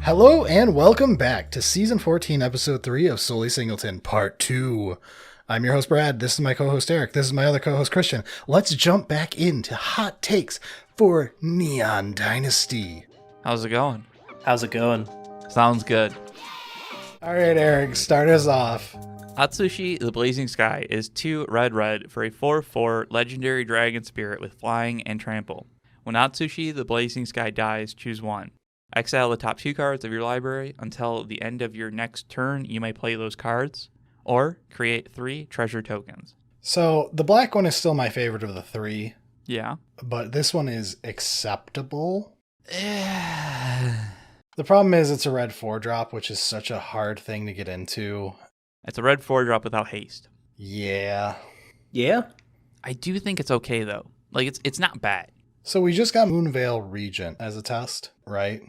Hello and welcome back to Season 14, Episode 3 of Solely Singleton, Part 2. I'm your host, Brad. This is my co-host, Eric. This is my other co-host, Christian. Let's jump back into hot takes for Neon Dynasty. How's it going? How's it going? Sounds good. All right, Eric, start us off. Atsushi, the Blazing Sky, is 2 red for a 4/4 legendary dragon spirit with flying and trample. When Atsushi, the Blazing Sky dies, choose one. Exile the top 2 cards of your library. Until the end of your next turn, you may play those cards. Or create 3 treasure tokens. So the black one is still my favorite of the 3. Yeah. But this one is acceptable. The problem is it's a red 4-drop, which is such a hard thing to get into. It's a red 4-drop without haste. Yeah. Yeah? I do think it's okay, though. Like, it's not bad. So we just got Moonveil Regent as a test, right?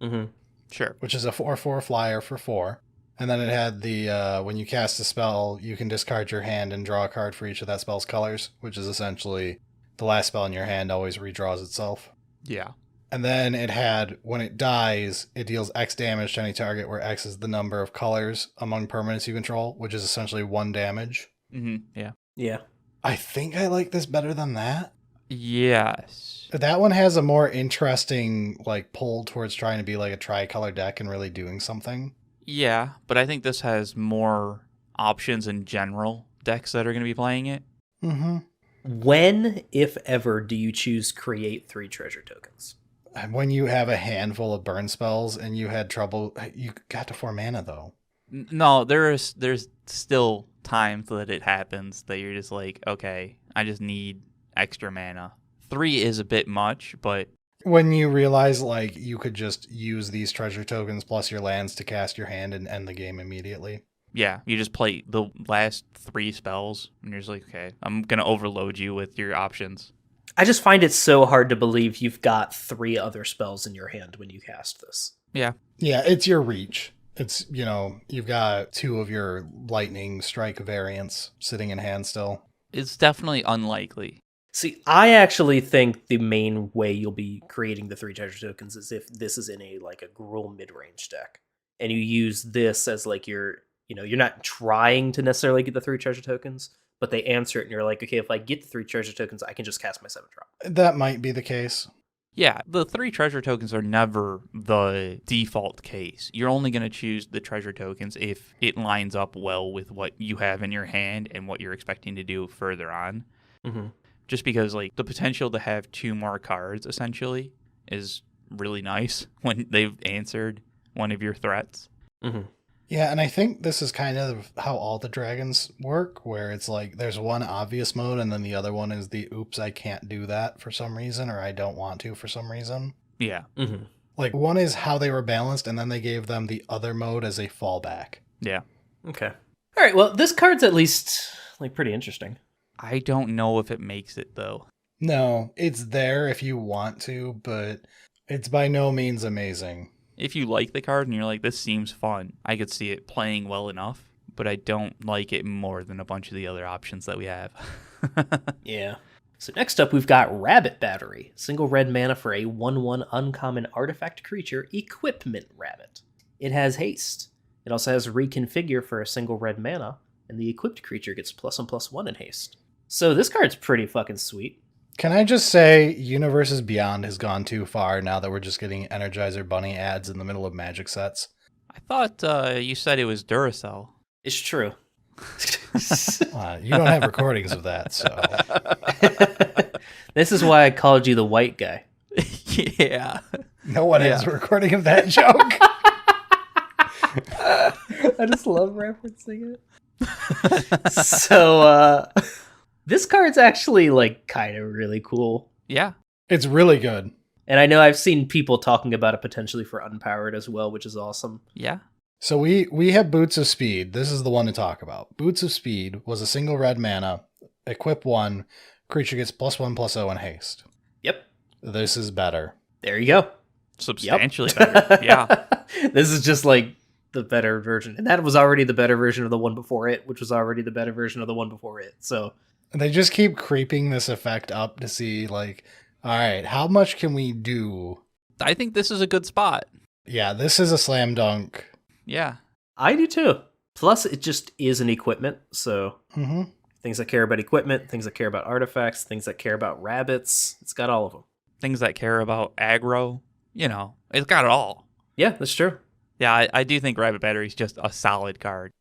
Mm-hmm. Sure. Which is a 4/4 flyer for 4. And then it had the, when you cast a spell, you can discard your hand and draw a card for each of that spell's colors, which is essentially the last spell in your hand always redraws itself. Yeah. And then it had, when it dies, it deals X damage to any target where X is the number of colors among permanents you control, which is essentially 1 damage. Mm-hmm. Yeah. Yeah. I think I like this better than that. Yes. That one has a more interesting, like, pull towards trying to be like a tricolor deck and really doing something. Yeah, but I think this has more options in general decks that are going to be playing it. Mm-hmm. When, if ever, do you choose create 3 treasure tokens? When you have a handful of burn spells and you had trouble, you got to 4 mana though. No, there's still times that it happens that you're just like, okay, I just need extra mana. 3 is a bit much, but when you realize like you could just use these treasure tokens plus your lands to cast your hand and end the game immediately. yeah, you just play the last 3 spells and you're just like, okay, I'm gonna overload you with your options. I just find it so hard to believe you've got 3 other spells in your hand when you cast this. Yeah, it's your reach. It's, you've got 2 of your lightning strike variants sitting in hand still. it's definitely unlikely. See, I actually think the main way you'll be creating the 3 treasure tokens is if this is in a Gruul mid-range deck. And you use this as you're not trying to necessarily get the 3 treasure tokens, but they answer it and you're like, okay, if I get the 3 treasure tokens, I can just cast my 7-drop. That might be the case. Yeah, the 3 treasure tokens are never the default case. You're only going to choose the treasure tokens if it lines up well with what you have in your hand and what you're expecting to do further on. Mm-hmm. Just because the potential to have 2 more cards essentially is really nice when they've answered one of your threats. Mm-hmm. Yeah, and I think this is kind of how all the dragons work, where it's like there's one obvious mode and then the other one is the oops, I can't do that for some reason, or I don't want to for some reason. Yeah. Mm-hmm. Like one is how they were balanced and then they gave them the other mode as a fallback. Yeah. Okay. All right, well, this card's at least pretty interesting. I don't know if it makes it though. No, it's there if you want to, but it's by no means amazing. If you like the card and you're like, this seems fun, I could see it playing well enough, but I don't like it more than a bunch of the other options that we have. Yeah. So next up, we've got Rabbit Battery. Single red mana for a 1/1 uncommon artifact creature, Equipment Rabbit. It has haste. It also has Reconfigure for a single red mana, and the equipped creature gets +1/+1 in haste. So this card's pretty fucking sweet. Can I just say Universes Beyond has gone too far now that we're just getting Energizer Bunny ads in the middle of Magic sets? I thought you said it was Duracell. It's true. You don't have recordings of that, so... This is why I called you the white guy. Yeah. No one has a recording of that joke. I just love referencing it. So, this card's actually, kind of really cool. Yeah. It's really good. And I know I've seen people talking about it potentially for Unpowered as well, which is awesome. Yeah. So we have Boots of Speed. This is the one to talk about. Boots of Speed was a single red mana, equip 1, creature gets +1/+0 in haste. Yep. This is better. There you go. Substantially better. Yeah. This is just the better version. And that was already the better version of the one before it, which was already the better version of the one before it. So They just keep creeping this effect up to see, all right, how much can we do? I think this is a good spot. Yeah, this is a slam dunk. Yeah. I do too. Plus, it just is an equipment, so Mm-hmm. things that care about equipment, things that care about artifacts, things that care about rabbits, it's got all of them. Things that care about aggro, it's got it all. Yeah, that's true. Yeah, I do think Rabbit Battery is just a solid card.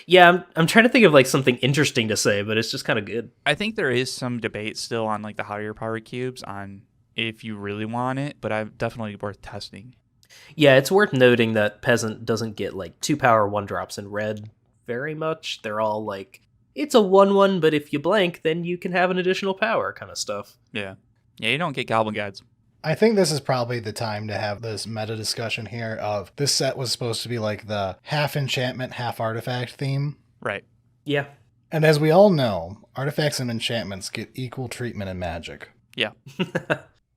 Yeah, I'm trying to think of like something interesting to say, but it's just kind of good. I think there is some debate still on like the higher power cubes on if you really want it, but I'm definitely worth testing. Yeah, it's worth noting that Peasant doesn't get like 2 power 1-drops in red very much. They're all like, it's a 1/1, but if you blank, then you can have an additional power kind of stuff. Yeah. Yeah, you don't get Goblin Guides. I think this is probably the time to have this meta discussion here of this set was supposed to be like the half enchantment, half artifact theme. Right. Yeah. And as we all know, artifacts and enchantments get equal treatment in Magic. Yeah.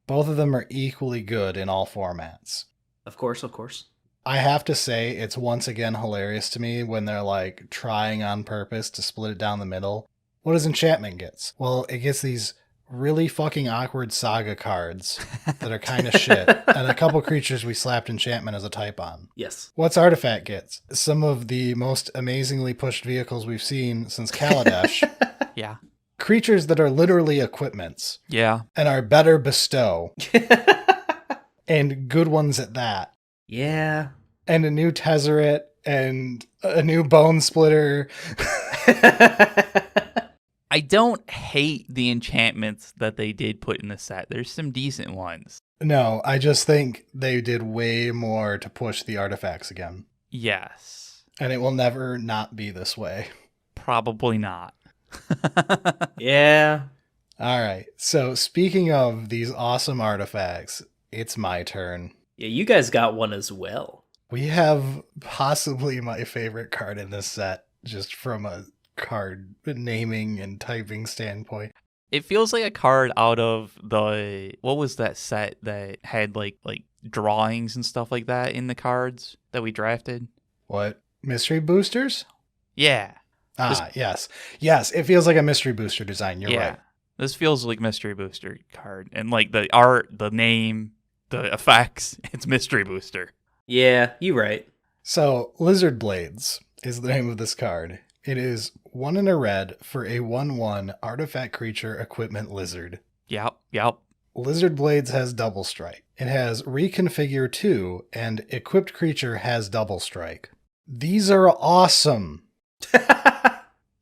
Both of them are equally good in all formats. Of course, of course. I have to say, it's once again hilarious to me when they're like trying on purpose to split it down the middle. What does enchantment get? Well, it gets these really fucking awkward saga cards that are kind of shit, and a couple creatures we slapped enchantment as a type on. Yes. What's artifact gets? Some of the most amazingly pushed vehicles we've seen since Kaladesh. Yeah. Creatures that are literally equipments Yeah. and are better bestow, and good ones at that. Yeah. And a new Tezzeret and a new Bone Splitter. I don't hate the enchantments that they did put in the set. There's some decent ones. No, I just think they did way more to push the artifacts again. Yes. And it will never not be this way. Probably not. Yeah. All right. So speaking of these awesome artifacts, it's my turn. Yeah, you guys got one as well. We have possibly my favorite card in this set, just from a card naming and typing standpoint. It feels like a card out of what was that set that had like drawings and stuff like that in the cards that we drafted? What? Mystery boosters? Yeah. Yes. Yes, it feels like a mystery booster design. You're right. This feels like Mystery Booster card. And like the art, the name, the effects, it's Mystery Booster. Yeah, you're right. So, Lizard Blades is the name of this card. It is 1 and a red for a 1/1 artifact creature equipment lizard. Yep. Lizard Blades has double strike. It has Reconfigure 2, and equipped creature has double strike. These are awesome.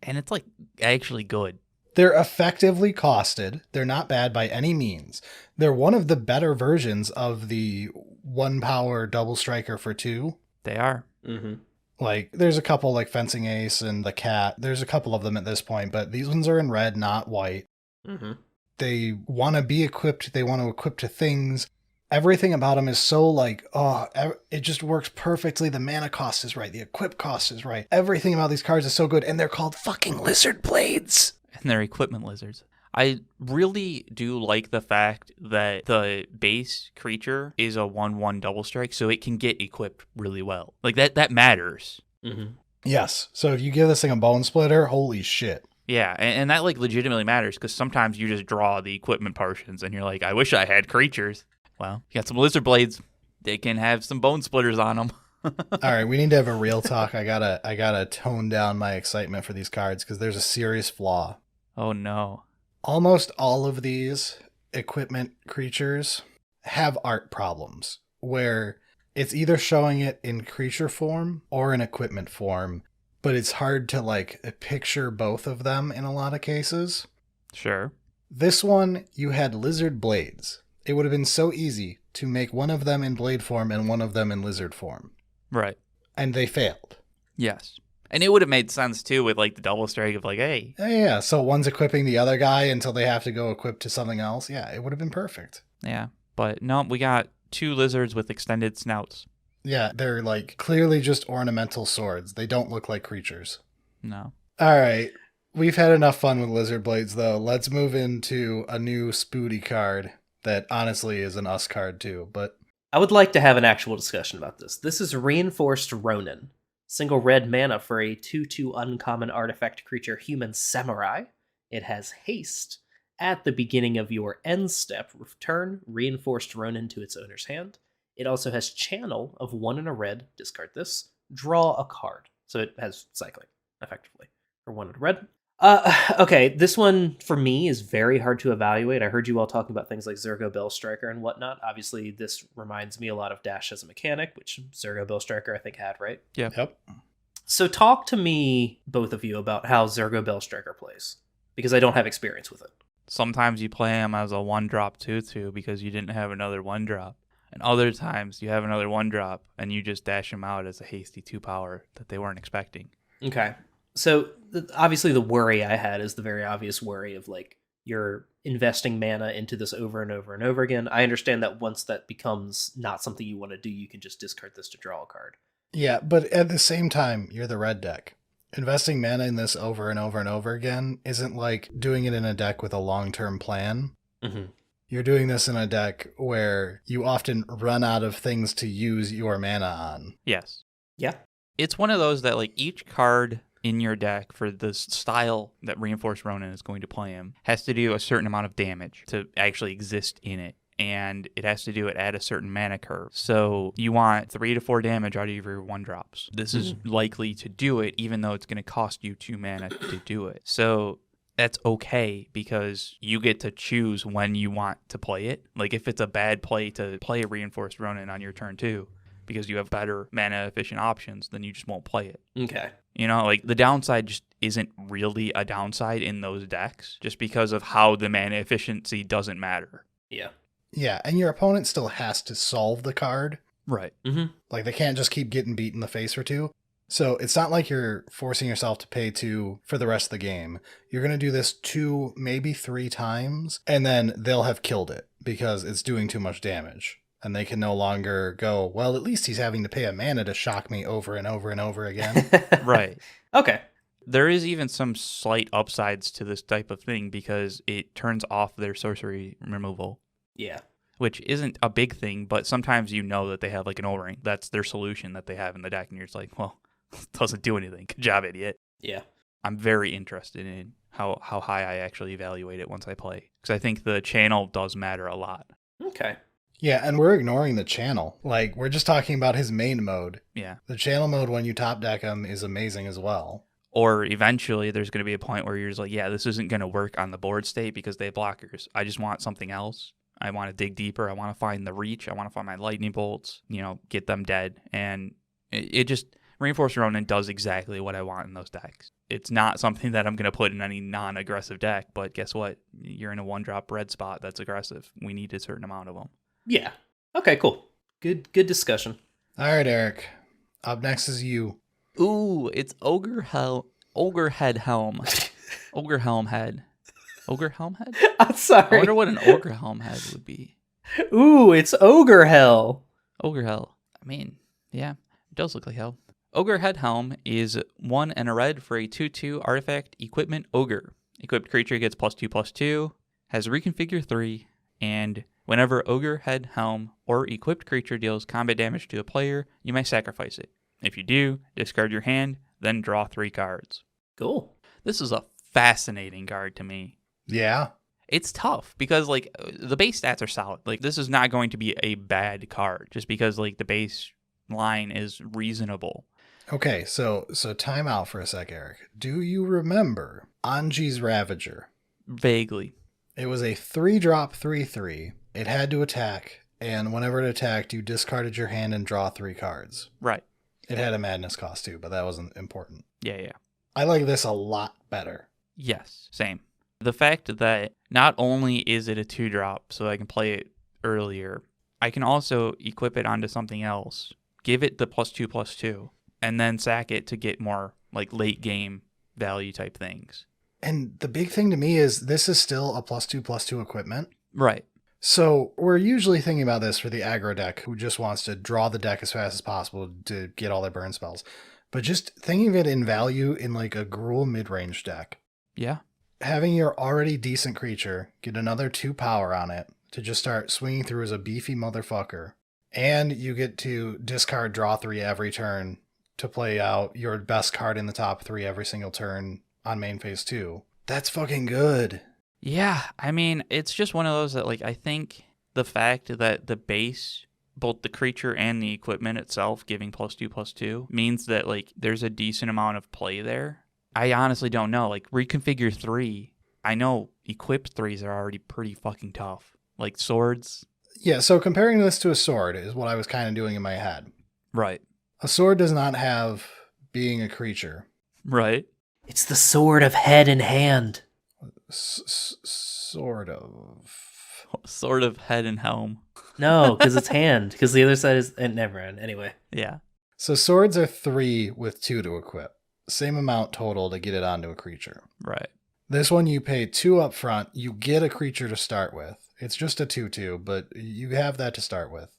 And it's like actually good. They're effectively costed. They're not bad by any means. They're one of the better versions of the 1 power double striker for 2. They are. Mm-hmm. Like, there's a couple like Fencing Ace and the Cat. There's a couple of them at this point, but these ones are in red, not white. Mm-hmm. They want to be equipped. They want to equip to things. Everything about them is so like, it just works perfectly. The mana cost is right. The equip cost is right. Everything about these cards is so good, and they're called fucking Lizard Blades. And they're equipment lizards. I really do like the fact that the base creature is a 1/1 double strike, so it can get equipped really well. Like that matters. Mm-hmm. Yes. So if you give this thing a Bone Splitter, holy shit. Yeah, and that like legitimately matters because sometimes you just draw the equipment portions and you're like, I wish I had creatures. Well, you got some lizard blades. They can have some bone splitters on them. All right, we need to have a real talk. I gotta tone down my excitement for these cards because there's a serious flaw. Oh no. Almost all of these equipment creatures have art problems where it's either showing it in creature form or in equipment form, but it's hard to like picture both of them in a lot of cases. Sure. This one, you had lizard blades. It would have been so easy to make one of them in blade form and one of them in lizard form. Right. And they failed. Yes. And it would have made sense too with like the double strike of like, hey. Yeah, so one's equipping the other guy until they have to go equip to something else. Yeah, it would have been perfect. Yeah. But no, we got 2 lizards with extended snouts. Yeah, they're like clearly just ornamental swords. They don't look like creatures. No. All right. We've had enough fun with lizard blades though. Let's move into a new Spooty card that honestly is an us card too, but I would like to have an actual discussion about this. This is Reinforced Ronin. Single red mana for a 2/2 uncommon artifact creature human samurai. It has haste. At the beginning of your end step, return Reinforced Ronin to its owner's hand. It also has Channel of 1 and a red, discard this, draw a card. So it has cycling, effectively, for 1 and a red. Okay, this one, for me, is very hard to evaluate. I heard you all talking about things like Zergo Bellstriker and whatnot. Obviously, this reminds me a lot of Dash as a mechanic, which Zergo Bellstriker, I think, had, right? Yeah. Yep. So talk to me, both of you, about how Zergo Bellstriker plays, because I don't have experience with it. Sometimes you play him as a 1-drop 2/2 because you didn't have another 1-drop. And other times you have another 1-drop and you just dash him out as a hasty 2-power that they weren't expecting. Okay. So obviously the worry I had is the very obvious worry of like you're investing mana into this over and over and over again. I understand that once that becomes not something you want to do, you can just discard this to draw a card. Yeah, but at the same time, you're the red deck. Investing mana in this over and over and over again isn't like doing it in a deck with a long-term plan. Mm-hmm. You're doing this in a deck where you often run out of things to use your mana on. Yes. Yeah. It's one of those that like each card in your deck for the style that Reinforced Ronin is going to play him has to do a certain amount of damage to actually exist in it. And it has to do it at a certain mana curve. So you want 3 to 4 damage out of your 1-drops. This is likely to do it, even though it's going to cost you 2 mana to do it. So that's okay because you get to choose when you want to play it. Like if it's a bad play to play a Reinforced Ronin on your turn 2 because you have better mana efficient options, then you just won't play it. Okay. You know, like the downside just isn't really a downside in those decks just because of how the mana efficiency doesn't matter. Yeah. Yeah, and your opponent still has to solve the card. Right. Mm-hmm. Like, they can't just keep getting beat in the face for 2. So it's not like you're forcing yourself to pay 2 for the rest of the game. You're going to do this 2, maybe 3 times, and then they'll have killed it because it's doing too much damage. And they can no longer go, well, at least he's having to pay a mana to shock me over and over and over again. Right. Okay. There is even some slight upsides to this type of thing because it turns off their sorcery removal. Yeah. Which isn't a big thing, but sometimes you know that they have like an O-ring. That's their solution that they have in the deck, and you're just like, well, it doesn't do anything. Good job, idiot. Yeah. I'm very interested in how high I actually evaluate it once I play, because I think the channel does matter a lot. Okay. Yeah, and we're ignoring the channel. Like, we're just talking about his main mode. Yeah. The channel mode, when you top deck him, is amazing as well. Or eventually there's going to be a point where you're just like, yeah, this isn't going to work on the board state because they have blockers. I just want something else. I want to dig deeper. I want to find the reach. I want to find my lightning bolts, get them dead. And it just, Reinforced Ronin does exactly what I want in those decks. It's not something that I'm going to put in any non-aggressive deck, but guess what? You're in a 1-drop red spot that's aggressive. We need a certain amount of them. Yeah. Okay, cool. Good discussion. All right, Eric. Up next is you. Ooh, it's Ogre Head Helm. Ogre Helm Head. Ogre Helm Head? I'm sorry. I wonder what an Ogre Helm Head would be. Ooh, it's Ogre Hell. Ogre Hell. I mean, yeah, it does look like hell. Ogre Head Helm is 1 and a red for a 2/2 artifact equipment ogre. Equipped creature gets +2/+2, has reconfigure 3, and whenever Ogre Head Helm or equipped creature deals combat damage to a player, you may sacrifice it. If you do, discard your hand, then draw 3 cards. Cool. This is a fascinating card to me. Yeah. It's tough because the base stats are solid. This is not going to be a bad card just because the base line is reasonable. Okay, so time out for a sec, Eric. Do you remember Anji's Ravager? Vaguely. It was a 3-drop 3/3. It had to attack, and whenever it attacked, you discarded your hand and draw 3 cards. Right. It had a madness cost too, but that wasn't important. Yeah. I like this a lot better. Yes, same. The fact that not only is it a 2-drop, so I can play it earlier, I can also equip it onto something else, give it the +2/+2, and then sack it to get more late game value type things. And the big thing to me is this is still a +2/+2 equipment. Right. So we're usually thinking about this for the aggro deck who just wants to draw the deck as fast as possible to get all their burn spells. But just thinking of it in value in a Gruul mid-range deck. Yeah. Having your already decent creature get another 2 power on it to just start swinging through as a beefy motherfucker. And you get to discard draw 3 every turn to play out your best card in the top 3 every single turn on main phase 2. That's fucking good. Yeah, I mean, it's just one of those that I think the fact that the base both the creature and the equipment itself giving +2/+2 means that like there's a decent amount of play there. I honestly don't know. Like reconfigure 3, I know equipped 3s are already pretty fucking tough. Like swords. Yeah, so comparing this to a sword is what I was kind of doing in my head. Right. A sword does not have being a creature. Right. It's the sword of head and hand. Sort of. Sort of head and helm. No, because it's hand. Because the other side is... never mind. Anyway. Yeah. So swords are 3 with 2 to equip. Same amount total to get it onto a creature. Right. This one you pay 2 up front. You get a creature to start with. It's just a 2/2, but you have that to start with.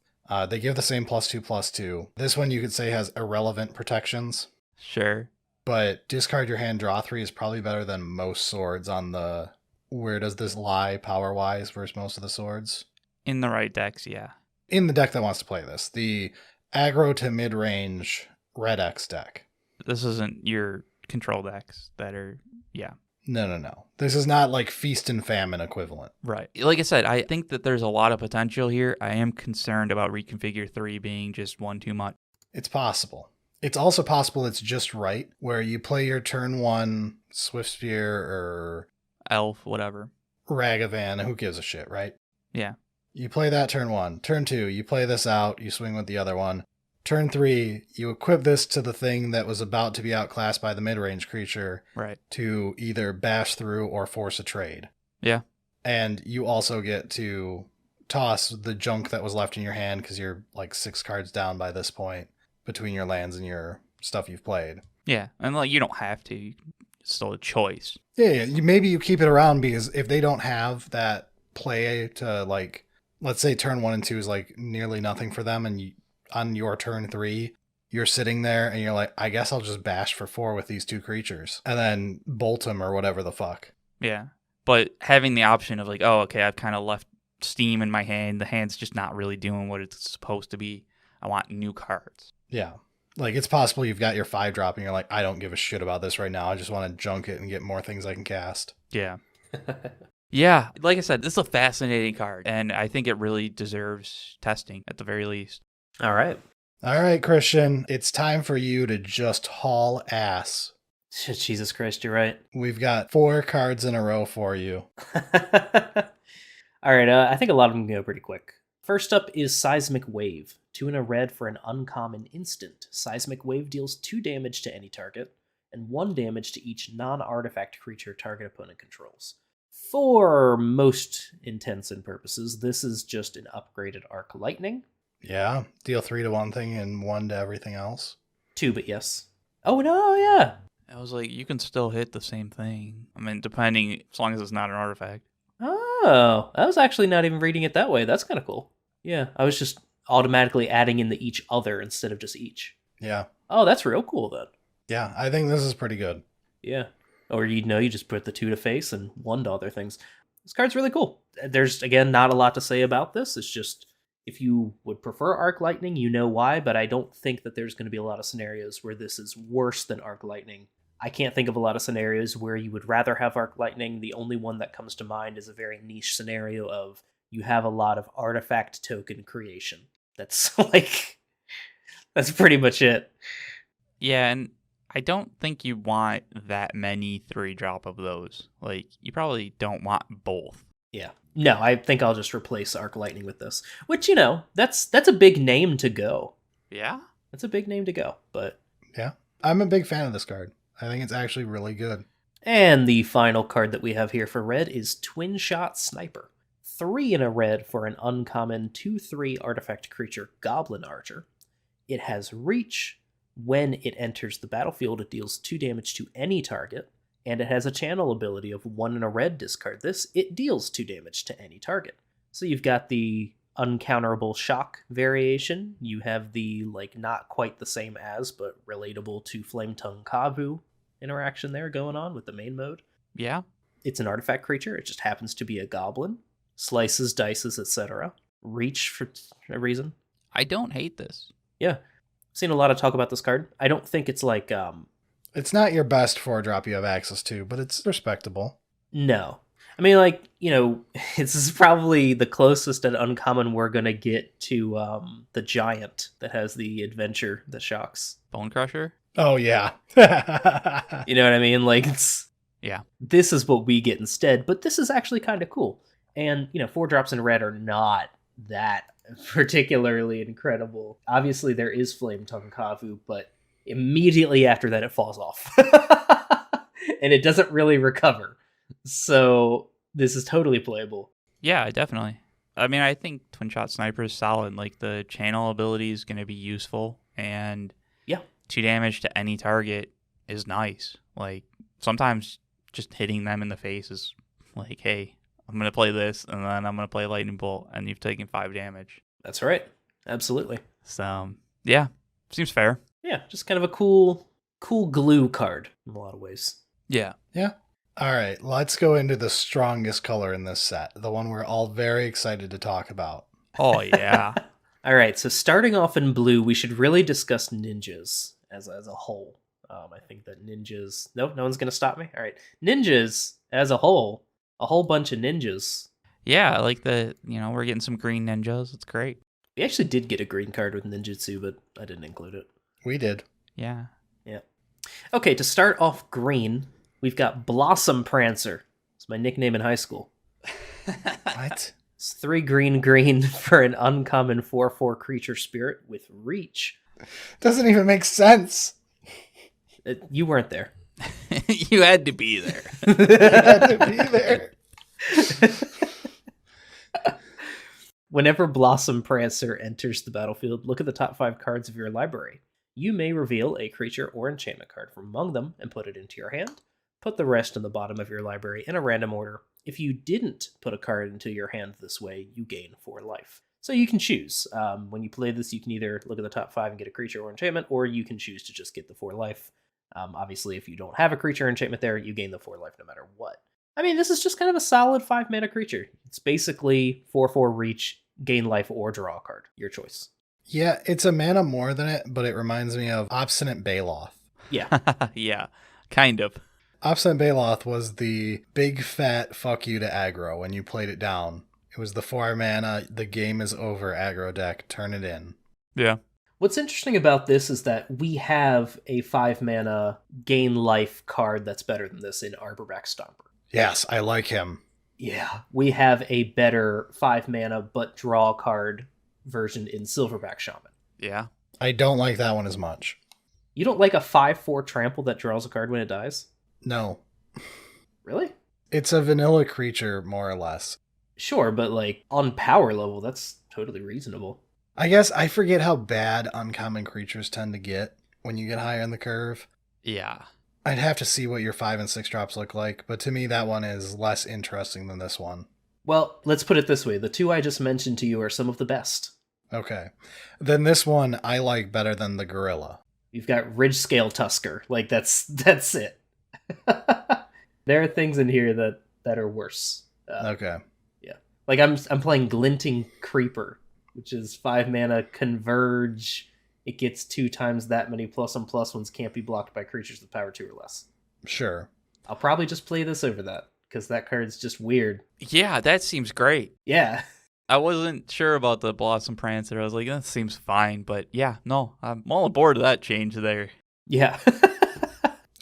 They give the same +2/+2. This one you could say has irrelevant protections. Sure. But discard your hand, draw 3 is probably better than most swords on the... Where does this lie power-wise versus most of the swords? In the right decks, yeah. In the deck that wants to play this. The aggro to mid-range Red X deck. This isn't your control decks that are, yeah. No. This is not like Feast and Famine equivalent. Right. Like I said, I think that there's a lot of potential here. I am concerned about reconfigure 3 being just one too much. It's possible. It's also possible it's just right, where you play your turn 1 Swift Spear or... Elf, whatever. Ragavan, who gives a shit, right? Yeah. You play that turn 1. Turn 2, you play this out, you swing with the other one. Turn 3, you equip this to the thing that was about to be outclassed by the mid-range creature. Right. To either bash through or force a trade. Yeah. And you also get to toss the junk that was left in your hand because you're like 6 cards down by this point between your lands and your stuff you've played. Yeah. And like you don't have to. It's still a choice. Yeah. Maybe you keep it around because if they don't have that play to like, let's say turn 1 and 2 is like nearly nothing for them, and on your turn 3, you're sitting there and you're like, I guess I'll just bash for 4 with these 2 creatures and then bolt them or whatever the fuck. Yeah. But having the option of like, oh, okay, I've kind of left steam in my hand. The hand's just not really doing what it's supposed to be. I want new cards. Yeah. Like, it's possible you've got your 5-drop and you're like, I don't give a shit about this right now. I just want to junk it and get more things I can cast. Yeah. Yeah. Like I said, this is a fascinating card, and I think it really deserves testing at the very least. All right. All right, Christian. It's time for you to just haul ass. Jesus Christ, you're right. We've got 4 cards in a row for you. All right, I think a lot of them go pretty quick. First up is Seismic Wave. 2 and a red for an uncommon instant. Seismic Wave deals 2 damage to any target, and 1 damage to each non-artifact creature target opponent controls. For most intents and purposes, this is just an upgraded Arc Lightning. Yeah, deal 3 to one thing and 1 to everything else. 2, but yes. Oh, no, yeah. I was like, you can still hit the same thing. I mean, depending, as long as it's not an artifact. Oh, I was actually not even reading it that way. That's kind of cool. Yeah, I was just automatically adding in the each other instead of just each. Yeah. Oh, that's real cool then. Yeah, I think this is pretty good. Yeah. Or you just put the 2 to face and 1 to other things. This card's really cool. There's, again, not a lot to say about this. It's just, if you would prefer Arc Lightning, you know why, but I don't think that there's going to be a lot of scenarios where this is worse than Arc Lightning. I can't think of a lot of scenarios where you would rather have Arc Lightning. The only one that comes to mind is a very niche scenario of you have a lot of artifact token creation. That's that's pretty much it. Yeah, and I don't think you want that many 3-drop of those. Like, you probably don't want both. Yeah. No, I think I'll just replace Arc Lightning with this. Which, that's a big name to go. Yeah? That's a big name to go, but... Yeah, I'm a big fan of this card. I think it's actually really good. And the final card that we have here for red is Twin Shot Sniper. 3 in a red for an uncommon 2/3 artifact creature, Goblin Archer. It has reach. When it enters the battlefield, it deals 2 damage to any target, and it has a channel ability of 1 in a red. Discard this. It deals 2 damage to any target. So you've got the uncounterable shock variation. You have the, not quite the same as, but relatable to Flame Tongue Kavu interaction there going on with the main mode. Yeah? It's an artifact creature. It just happens to be a goblin. Slices, dices, etc. Reach for a reason. I don't hate this. Yeah. I've seen a lot of talk about this card. I don't think it's It's not your best 4-drop you have access to, but it's respectable. No. I mean, like, this is probably the closest an uncommon we're going to get to the giant that has the adventure that shocks. Bone Crusher? Oh, yeah. You know what I mean? Like, Yeah. this is what we get instead, but this is actually kind of cool. And, 4-drops in red are not that particularly incredible. Obviously, there is Flame Tongue Kavu, but immediately after that, it falls off. And it doesn't really recover. So this is totally playable. Yeah, definitely. I mean, I think Twin Shot Sniper is solid. Like, the channel ability is going to be useful, and 2 damage to any target is nice. Like, sometimes just hitting them in the face is like, hey, I'm going to play this, and then I'm going to play Lightning Bolt, and you've taken 5 damage. That's right. Absolutely. So, yeah, seems fair. Yeah, just kind of a cool glue card in a lot of ways. Yeah. Yeah. All right, let's go into the strongest color in this set, the one we're all very excited to talk about. Oh, yeah. All right, so starting off in blue, we should really discuss ninjas as a whole. I think that ninjas... Nope, no one's going to stop me. All right, ninjas as a whole bunch of ninjas. Yeah, like we're getting some green ninjas. It's great. We actually did get a green card with ninjutsu, but I didn't include it. We did. Yeah. Yeah. Okay, to start off green, we've got Blossom Prancer. It's my nickname in high school. What? It's 3 green for an uncommon 4/4 creature spirit with reach. Doesn't even make sense. You weren't there. You had to be there. You had to be there. Whenever Blossom Prancer enters the battlefield, look at the top 5 cards of your library. You may reveal a creature or enchantment card from among them and put it into your hand. Put the rest in the bottom of your library in a random order. If you didn't put a card into your hand this way, you gain 4 life. So you can choose. When you play this, you can either look at the top 5 and get a creature or enchantment, or you can choose to just get the 4 life. Obviously, if you don't have a creature or enchantment there, you gain the 4 life no matter what. I mean, this is just kind of a solid 5-mana creature. It's basically 4/4 reach, gain life, or draw a card. Your choice. Yeah, it's a mana more than it, but it reminds me of Obstinate Baloth. Yeah. Yeah, kind of. Obstinate Baloth was the big fat fuck you to aggro when you played it down. It was the 4 mana, the game is over aggro deck, turn it in. Yeah. What's interesting about this is that we have a 5-mana gain life card that's better than this in Arborback Stomper. Yes, I like him. Yeah. We have a better 5-mana but draw card version in Silverback Shaman. Yeah. I don't like that one as much. You don't like a 5/4 trample that draws a card when it dies? No. Really? It's a vanilla creature, more or less. Sure, but like on power level, that's totally reasonable. I guess I forget how bad uncommon creatures tend to get when you get higher in the curve. Yeah. I'd have to see what your 5 and 6 drops look like, but to me that one is less interesting than this one. Well, let's put it this way. The 2 I just mentioned to you are some of the best. Okay. Then this one I like better than the gorilla. You've got Ridge Scale Tusker. Like, that's it. There are things in here that are worse. Okay. Yeah. Like, I'm playing Glinting Creeper, which is 5-mana converge. It gets 2 times that many +1/+1s, can't be blocked by creatures with power 2 or less. Sure. I'll probably just play this over that, because that card's just weird. Yeah, that seems great. Yeah. I wasn't sure about the Blossom Prancer. I was like, that seems fine. But yeah, no, I'm all aboard that change there. Yeah.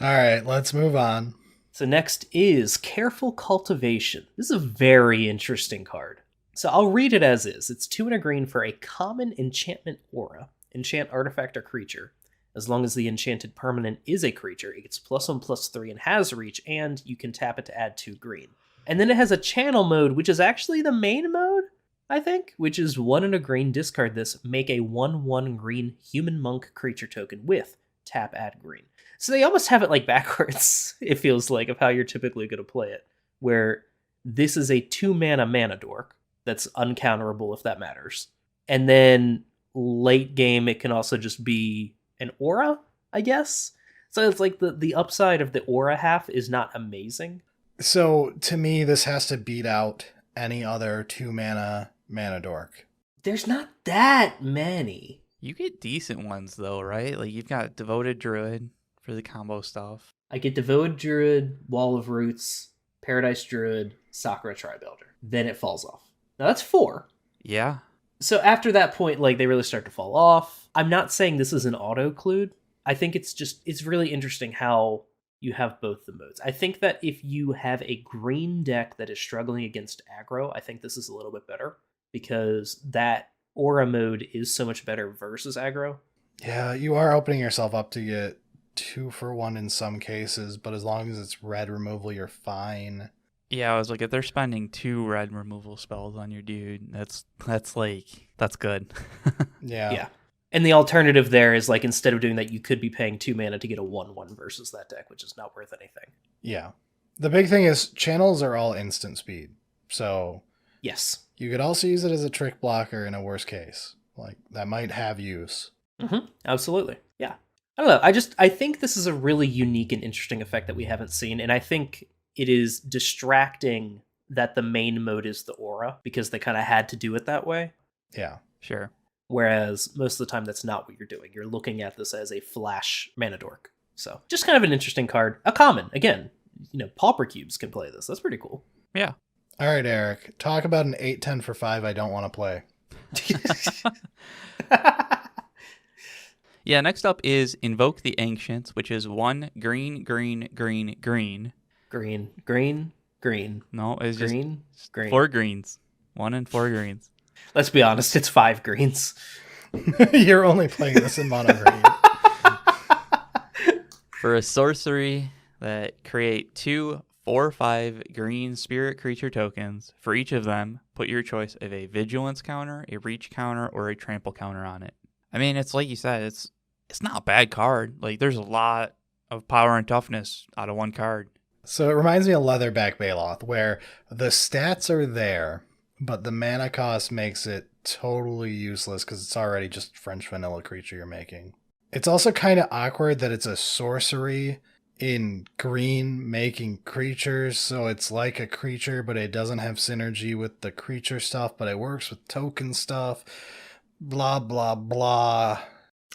All right, let's move on. So next is Careful Cultivation. This is a very interesting card. So I'll read it as is. It's 2 and a green for a common enchantment aura. Enchant artifact or creature. As long as the enchanted permanent is a creature, it gets +1/+3 and has reach, and you can tap it to add 2 green. And then it has a channel mode, which is actually the main mode, I think, which is 1 and a green, discard this, make a 1/1 green human monk creature token with tap add green. So they almost have it like backwards, it feels like, of how you're typically going to play it, where this is a 2-mana mana dork that's uncounterable if that matters. And then late game, it can also just be an aura, I guess. So it's like the upside of the aura half is not amazing. So to me, this has to beat out any other 2-mana mana dork. There's not that many. You get decent ones, though, right? Like, you've got Devoted Druid for the combo stuff. I get Devoted Druid, Wall of Roots, Paradise Druid, Sakura Tribuilder. Then it falls off. Now that's 4. Yeah. So after that point, like, they really start to fall off. I'm not saying this is an auto-clued. I think it's really interesting how you have both the modes. I think that if you have a green deck that is struggling against aggro, I think this is a little bit better because that aura mode is so much better versus aggro. Yeah, you are opening yourself up to get 2 for 1 in some cases, but as long as it's red removal, you're fine. Yeah, I was like, if they're spending 2 red removal spells on your dude, that's good. Yeah. And the alternative there is, like, instead of doing that, you could be paying 2 mana to get a 1/1 versus that deck, which is not worth anything. Yeah. The big thing is channels are all instant speed. So Yes. you could also use it as a trick blocker in a worst case. Like, that might have use. Mm-hmm. Absolutely. Yeah. I don't know. I think this is a really unique and interesting effect that we haven't seen. And I think it is distracting that the main mode is the aura because they kind of had to do it that way. Yeah. Sure. Whereas most of the time that's not what you're doing. You're looking at this as a flash mana dork. So just kind of an interesting card. A common. Again, Pauper Cubes can play this. That's pretty cool. Yeah. All right, Eric. Talk about an 8/10 for 5 I don't want to play. Yeah, next up is Invoke the Ancients, which is 1 green, green, green, green. Green, green, green. No, it's green, just green. 4 greens. 1 and 4 greens. Let's be honest, it's 5 greens. You're only playing this in mono green. For a sorcery that create 2 4/5 green spirit creature tokens. For each of them, put your choice of a vigilance counter, a reach counter, or a trample counter on it. I mean, it's like you said, it's not a bad card. Like, there's a lot of power and toughness out of one card. So it reminds me of Leatherback Baloth, where the stats are there, but the mana cost makes it totally useless because it's already just French vanilla creature you're making. It's also kind of awkward that it's a sorcery in green making creatures, so it's like a creature, but it doesn't have synergy with the creature stuff, but it works with token stuff. Blah, blah, blah.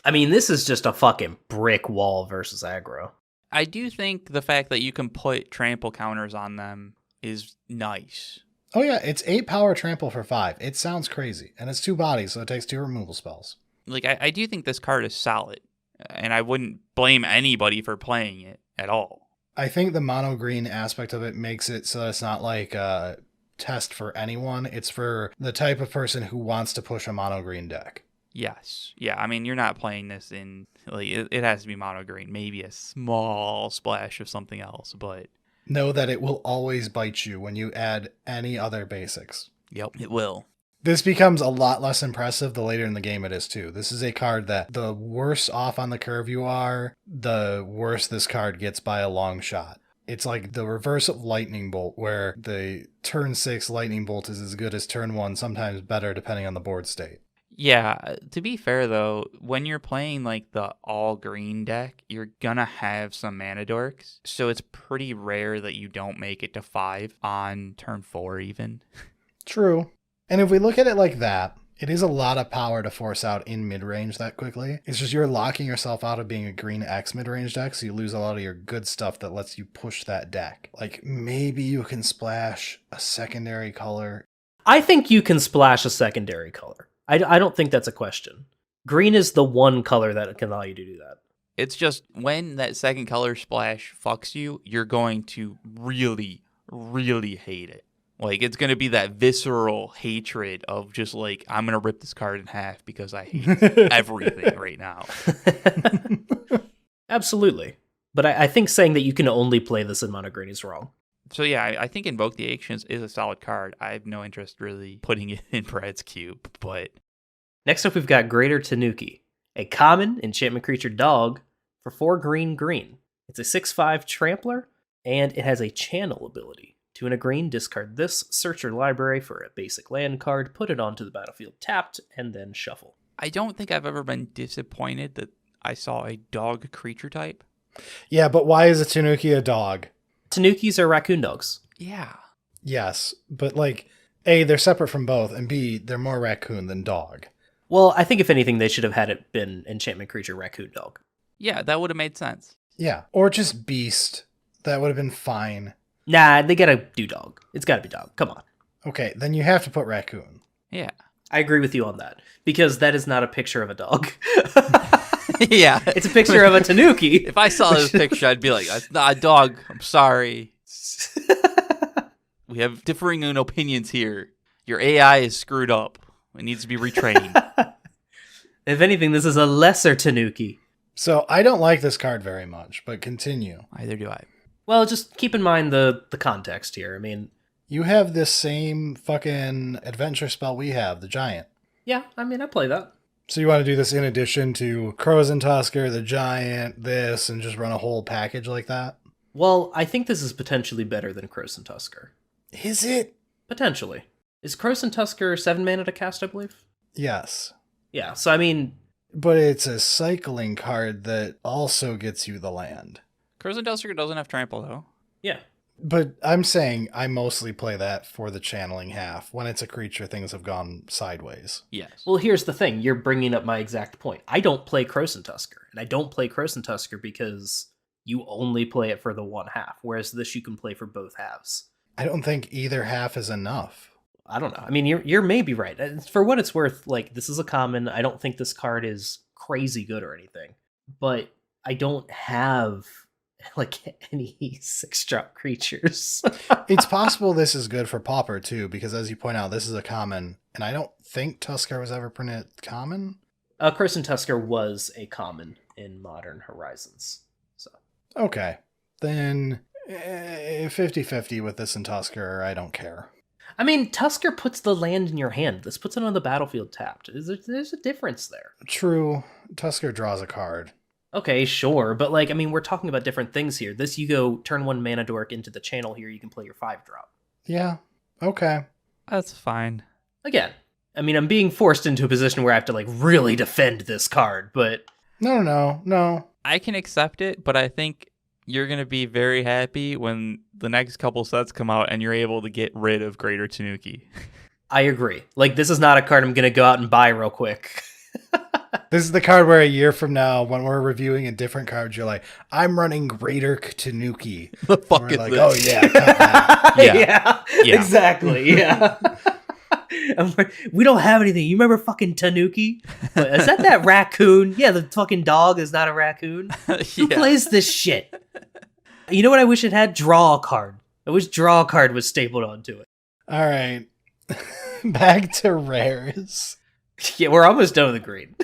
I mean, this is just a fucking brick wall versus aggro. I do think the fact that you can put trample counters on them is nice. Oh yeah, it's 8 power trample for 5. It sounds crazy. And it's 2 bodies, so it takes 2 removal spells. Like, I do think this card is solid, and I wouldn't blame anybody for playing it at all. I think the mono green aspect of it makes it so that it's not like a test for anyone. It's for the type of person who wants to push a mono green deck. Yes. Yeah, I mean, you're not playing this in, like, it has to be mono green, maybe a small splash of something else, but... Know that it will always bite you when you add any other basics. Yep, it will. This becomes a lot less impressive the later in the game it is too. This is a card that the worse off on the curve you are, the worse this card gets by a long shot. It's like the reverse of Lightning Bolt, where the turn 6 Lightning Bolt is as good as turn 1, sometimes better depending on the board state. Yeah, to be fair though, when you're playing like the all green deck, you're gonna have some mana dorks. So it's pretty rare that you don't make it to 5 on turn 4 even. True. And if we look at it like that, it is a lot of power to force out in mid-range that quickly. It's just you're locking yourself out of being a green X mid-range deck, so you lose a lot of your good stuff that lets you push that deck. Like, maybe you can splash a secondary color. I think you can splash a secondary color. I don't think that's a question. Green is the one color that can allow you to do that. It's just when that second color splash fucks you, you're going to really, really hate it. Like, it's going to be that visceral hatred of just like, I'm going to rip this card in half because I hate everything right now. Absolutely. But I think saying that you can only play this in mono green is wrong. So yeah, I think Invoke the Ancients is a solid card. I have no interest really putting it in Brad's cube, but... Next up, we've got Greater Tanuki, a common enchantment creature dog for 4 green green. It's a 6/5 trampler, and it has a channel ability. 2 and a green, discard this, search your library for a basic land card, put it onto the battlefield tapped, and then shuffle. I don't think I've ever been disappointed that I saw a dog creature type. Yeah, but why is a Tanuki a dog? Tanukis are raccoon dogs. Yeah. Yes, but like, A, they're separate from both, and B, they're more raccoon than dog. Well, I think if anything, they should have had it been enchantment creature raccoon dog. Yeah, that would have made sense. Yeah, or just beast. That would have been fine. Nah, they gotta do dog. It's gotta be dog. Come on. Okay, then you have to put raccoon. Yeah. I agree with you on that. Because that is not a picture of a dog. Yeah. It's a picture of a tanuki. If I saw this picture, I'd be like, that's not a dog. I'm sorry. We have differing opinions here. Your AI is screwed up. It needs to be retrained. If anything, this is a lesser tanuki. So I don't like this card very much, but continue. Either do I. Well, just keep in mind the context here. I mean, You have this same fucking adventure spell we have, the Giant. yeah, I play that. So you want to do this in addition to Crows and Tusker, the Giant, this, and just run a whole package like that? Well, I think this is potentially better than Crows and Tusker. Is it? Potentially. Is Crows and Tusker 7 mana to cast, I believe? Yes. Yeah, so I mean... But it's a cycling card that also gets you the land. Crows and Tusker doesn't have trample, though. Yeah. But I'm saying I mostly play that for the channeling half. When it's a creature, things have gone sideways. Yes. Well, here's the thing. You're bringing up my exact point. I don't play Crows and Tusker. And I don't play Crows and Tusker because you only play it for the one half. Whereas this you can play for both halves. I don't think either half is enough. I don't know. I mean, you're maybe right. For what it's worth, like, this is a common. I don't think this card is crazy good or anything. But I don't have, like, any 6-drop creatures. It's possible this is good for Pauper, too, because as you point out, this is a common, and I don't think Tusker was ever printed common. Crows and Tusker was a common in Modern Horizons. So Okay. Then 50-50 with this and Tusker, I don't care. I mean, Tusker puts the land in your hand. This puts it on the battlefield tapped. There's a difference there. True. Tusker draws a card. Okay, sure. But, like, I mean, we're talking about different things here. This, you go turn 1 mana dork into the channel here, you can play your 5-drop. Yeah. Okay. That's fine. Again, I mean, I'm being forced into a position where I have to, like, really defend this card, but... No. I can accept it, but I think you're going to be very happy when the next couple sets come out and you're able to get rid of Greater Tanuki. I agree. Like, this is not a card I'm going to go out and buy real quick. This is the card where a year from now, when we're reviewing a different card, you're like, I'm running Greater Tanuki. The fuck we're is like, this? oh yeah, cut that. Yeah. Exactly, yeah. I'm like, we don't have anything. You remember fucking Tanuki? Is that raccoon? Yeah, the fucking dog is not a raccoon. Who plays this shit? You know what I wish it had? Draw a card. I wish draw a card was stapled onto it. All right. Back to rares. Yeah, we're almost done with the green.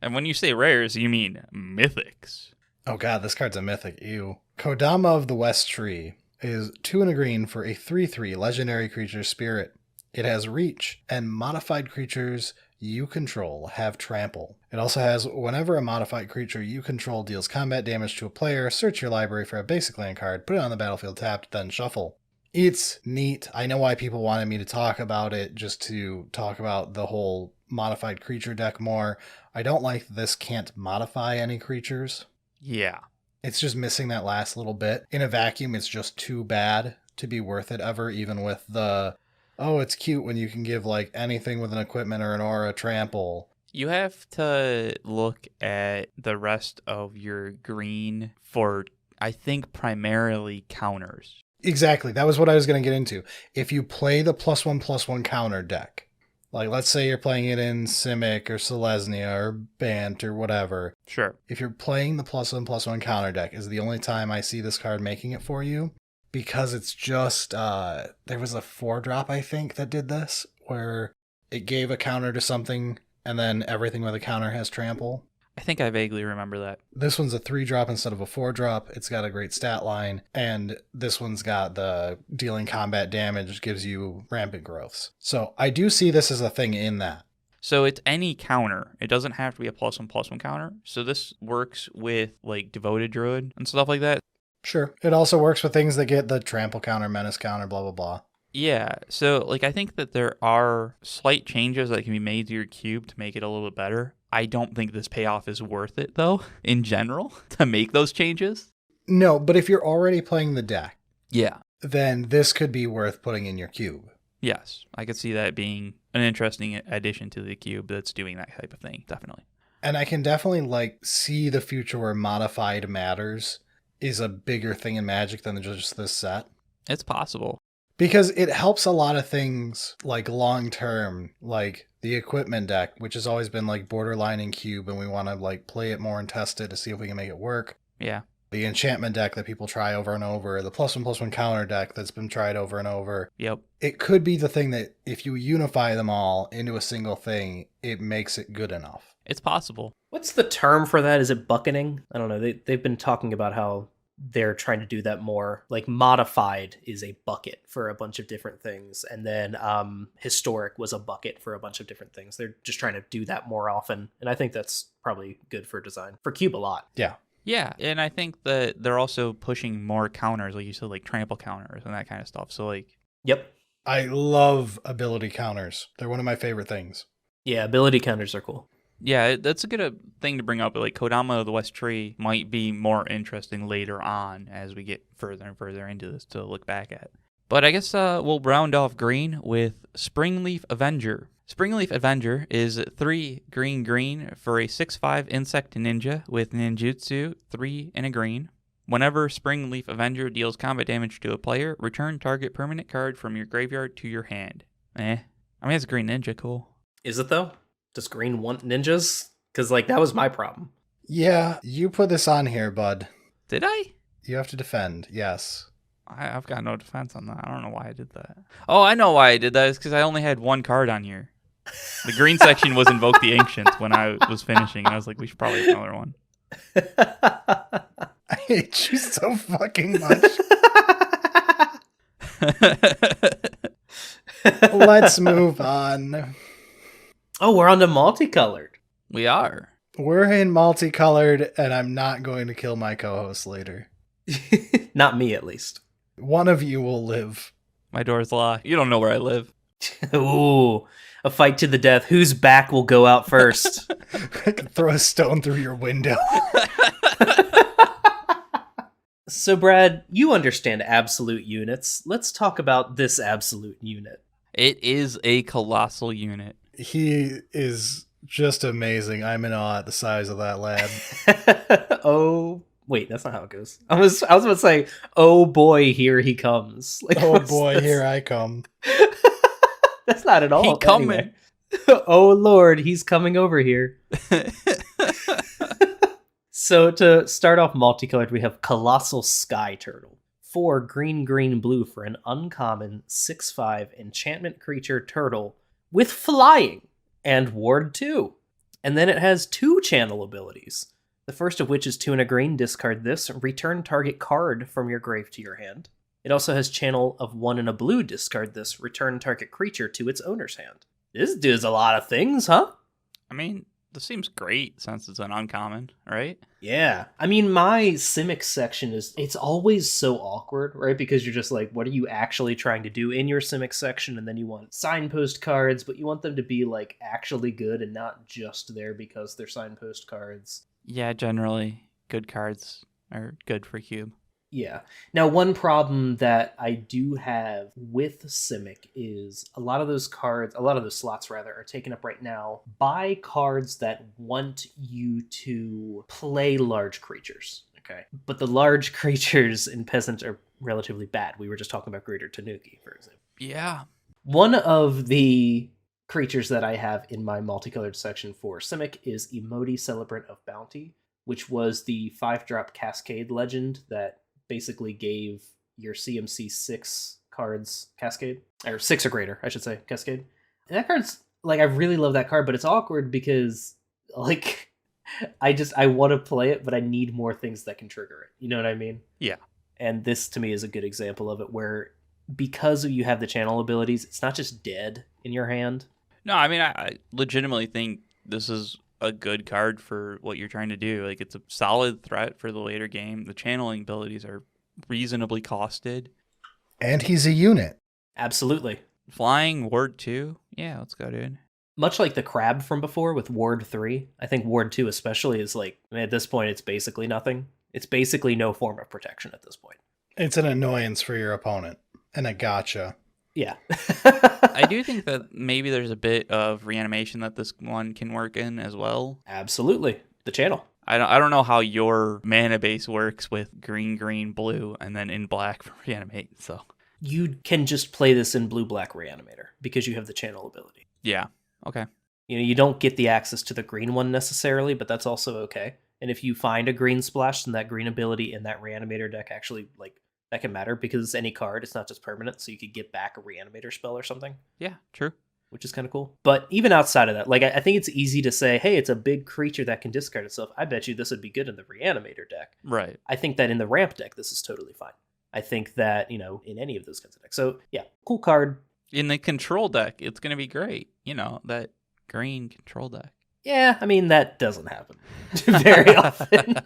And when you say rares, you mean mythics. Oh god, this card's a mythic. Ew. Kodama of the West Tree is 2 and a green for a 3/3 legendary creature spirit. It has reach, and modified creatures you control have trample. It also has whenever a modified creature you control deals combat damage to a player, search your library for a basic land card, put it on the battlefield tapped, then shuffle. It's neat. I know why people wanted me to talk about it, just to talk about the whole modified creature deck more. I don't like that this can't modify any creatures. Yeah. It's just missing that last little bit. In a vacuum, it's just too bad to be worth it ever, even with the, oh, it's cute when you can give like anything with an equipment or an aura trample. You have to look at the rest of your green for, I think, primarily counters. Exactly. That was what I was going to get into. If you play the +1/+1 counter deck, like let's say you're playing it in Simic or Selesnya or Bant or whatever. Sure. If you're playing the +1/+1 counter deck is the only time I see this card making it for you, because it's just, there was a 4-drop, I think, that did this, where it gave a counter to something and then everything with a counter has trample. I think I vaguely remember that. This one's a 3-drop instead of a 4-drop. It's got a great stat line, and this one's got the dealing combat damage, gives you rampant growths. So I do see this as a thing in that. So it's any counter. It doesn't have to be a +1/+1 counter. So this works with like Devoted Druid and stuff like that. Sure. It also works with things that get the trample counter, menace counter, blah, blah, blah. Yeah, so like I think that there are slight changes that can be made to your cube to make it a little bit better. I don't think this payoff is worth it, though, in general, to make those changes. No, but if you're already playing the deck, Yeah. then this could be worth putting in your cube. Yes, I could see that being an interesting addition to the cube that's doing that type of thing, definitely. And I can definitely like see the future where modified matters is a bigger thing in Magic than just this set. It's possible. Because it helps a lot of things, like, long-term, like the equipment deck, which has always been, like, borderline in cube, and we want to, like, play it more and test it to see if we can make it work. Yeah. The enchantment deck that people try over and over, the +1/+1 counter deck that's been tried over and over. Yep. It could be the thing that if you unify them all into a single thing, it makes it good enough. It's possible. What's the term for that? Is it bucketing? I don't know. They've been talking about how they're trying to do that more. Like, modified is a bucket for a bunch of different things, and then historic was a bucket for a bunch of different things. They're just trying to do that more often, and I think that's probably good for design. For cube, a lot. Yeah. Yeah, and I think that they're also pushing more counters, like you said, like trample counters and that kind of stuff. So, like... Yep. I love ability counters. They're one of my favorite things. Yeah, ability counters are cool. Yeah, that's a good thing to bring up. Like, Kodama of the West Tree might be more interesting later on as we get further and further into this to look back at. But I guess we'll round off green with Springleaf Avenger. Springleaf Avenger is 3 green for a 6/5 insect ninja with ninjutsu, 3 and a green. Whenever Springleaf Avenger deals combat damage to a player, return target permanent card from your graveyard to your hand. I mean, it's a green ninja, cool. Is it, though? Does green want ninjas? Because, like, that was my problem. Yeah, you put this on here, bud. Did I? You have to defend, yes. I've got no defense on that. I don't know why I did that. Oh, I know why I did that. It's because I only had 1 card on here. The green section was Invoke the Ancients when I was finishing. I was like, we should probably have another one. I hate you so fucking much. Let's move on. Oh, we're on to multicolored. We are. We're in multicolored, and I'm not going to kill my co-host later. Not me, at least. One of you will live. My door's locked. You don't know where I live. Ooh, a fight to the death. Whose back will go out first? I can throw a stone through your window. So, Brad, you understand absolute units. Let's talk about this absolute unit. It is a colossal unit. He is just amazing. I'm in awe at the size of that lad. Oh, wait, that's not how it goes. I was about to say, oh boy, here he comes. Like, Oh boy, here I come. That's not at all. He coming. Anyway. Oh Lord, he's coming over here. So to start off multicolored, we have Colossal Sky Turtle. 4 green, blue for an uncommon 6/5 enchantment creature turtle with flying and ward 2. And then it has 2 channel abilities. The first of which is 2 and a green, discard this, return target card from your grave to your hand. It also has channel of 1 and a blue, discard this, return target creature to its owner's hand. This does a lot of things, huh? I mean, this seems great since it's an uncommon, right? Yeah. I mean, my Simic section it's always so awkward, right? Because you're just like, what are you actually trying to do in your Simic section? And then you want signpost cards, but you want them to be, like, actually good and not just there because they're signpost cards. Yeah, generally, good cards are good for cube. Yeah. Now, one problem that I do have with Simic is a lot of those slots are taken up right now by cards that want you to play large creatures. Okay. But the large creatures in Peasant are relatively bad. We were just talking about Greater Tanuki, for example. Yeah. One of the creatures that I have in my multicolored section for Simic is Emoti, Celebrant of Bounty, which was the 5-drop Cascade legend that basically gave your CMC 6 cards Cascade. Or 6 or greater, I should say, Cascade. And that card's, like, I really love that card, but it's awkward because, like, I want to play it, but I need more things that can trigger it. You know what I mean? Yeah. And this, to me, is a good example of it, where because you have the channel abilities, it's not just dead in your hand. No, I mean, I legitimately think this is a good card for what you're trying to do. Like, it's a solid threat for the later game. The channeling abilities are reasonably costed. And he's a unit. Absolutely. Flying, ward 2. Yeah, let's go, dude. Much like the crab from before with ward 3, I think ward 2 especially is like, at this point, it's basically nothing. It's basically no form of protection at this point. It's an annoyance for your opponent. And a gotcha. Yeah. I do think that maybe there's a bit of reanimation that this one can work in as well. Absolutely. The channel. I don't know how your mana base works with green, green, blue, and then in black for reanimate. So You can just play this in blue-black Reanimator because you have the channel ability. yeah, okay. You don't get the access to the green one necessarily, but that's also okay. And if you find a green splash, then that green ability in that Reanimator deck actually, that can matter because it's any card. It's not just permanent, so you could get back a Reanimator spell or something. Yeah, true. Which is kind of cool. But even outside of that, I think it's easy to say, hey, it's a big creature that can discard itself. I bet you this would be good in the Reanimator deck. Right. I think that in the ramp deck, this is totally fine. I think that, in any of those kinds of decks. So, yeah, cool card. In the control deck, it's going to be great. That green control deck. Yeah, I mean, that doesn't happen very often.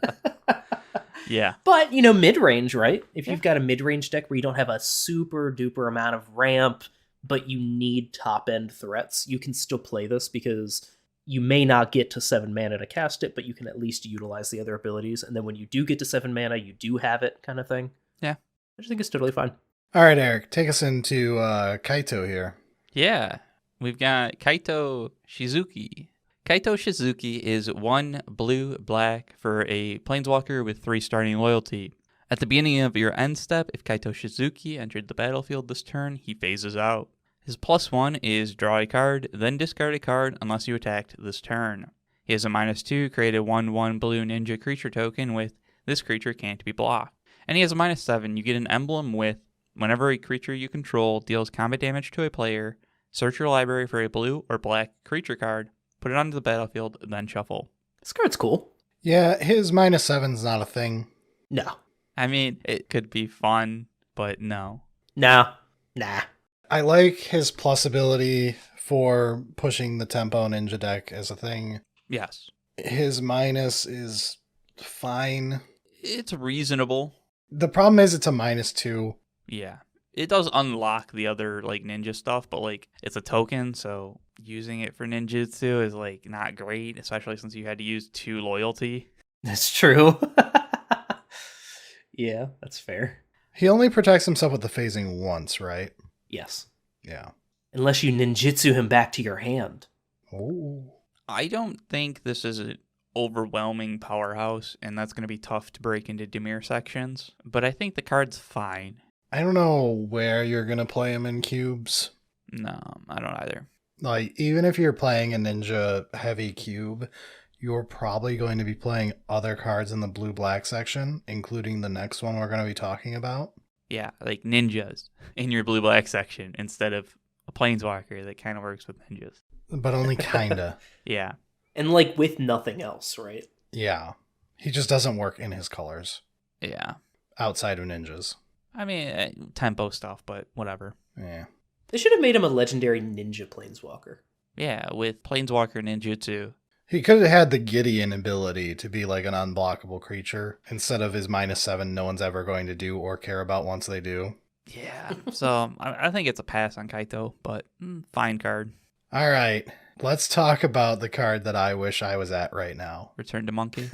Yeah. But, mid-range, right? If you've got a mid-range deck where you don't have a super duper amount of ramp, but you need top-end threats, you can still play this because you may not get to 7 mana to cast it, but you can at least utilize the other abilities. And then when you do get to 7 mana, you do have it kind of thing. Yeah. I just think it's totally fine. All right, Eric, take us into Kaito here. Yeah. We've got Kaito Shizuki. Kaito Shizuki is 1 blue-black for a Planeswalker with 3 starting loyalty. At the beginning of your end step, if Kaito Shizuki entered the battlefield this turn, he phases out. His +1 is draw a card, then discard a card unless you attacked this turn. He has a -2, create a 1/1 blue ninja creature token with this creature can't be blocked. And he has a -7, you get an emblem with whenever a creature you control deals combat damage to a player, search your library for a blue or black creature card, put it onto the battlefield, then shuffle. This card's cool. Yeah, his -7's not a thing. No. I mean, it could be fun, but no. Nah. I like his plus ability for pushing the tempo ninja deck as a thing. Yes. His minus is fine. It's reasonable. The problem is it's a -2. Yeah. It does unlock the other ninja stuff, but it's a token, so using it for ninjutsu is not great, especially since you had to use 2 loyalty. That's true. Yeah, that's fair. He only protects himself with the phasing once, right? Yes. Yeah. Unless you ninjutsu him back to your hand. Oh. I don't think this is an overwhelming powerhouse, and that's going to be tough to break into Dimir sections, but I think the card's fine. I don't know where you're going to play him in cubes. No, I don't either. Even if you're playing a ninja heavy cube, you're probably going to be playing other cards in the blue-black section, including the next one we're going to be talking about. Yeah, ninjas in your blue-black section instead of a planeswalker that kind of works with ninjas. But only kinda. Yeah. And with nothing else, right? Yeah. He just doesn't work in his colors. Yeah. Outside of ninjas. I mean, tempo stuff, but whatever. Yeah. They should have made him a legendary ninja planeswalker. Yeah, with planeswalker ninjutsu. He could have had the Gideon ability to be an unblockable creature instead of his -7 no one's ever going to do or care about once they do. Yeah. So I think it's a pass on Kaito, but fine card. All right. Let's talk about the card that I wish I was at right now. Return to Monkey.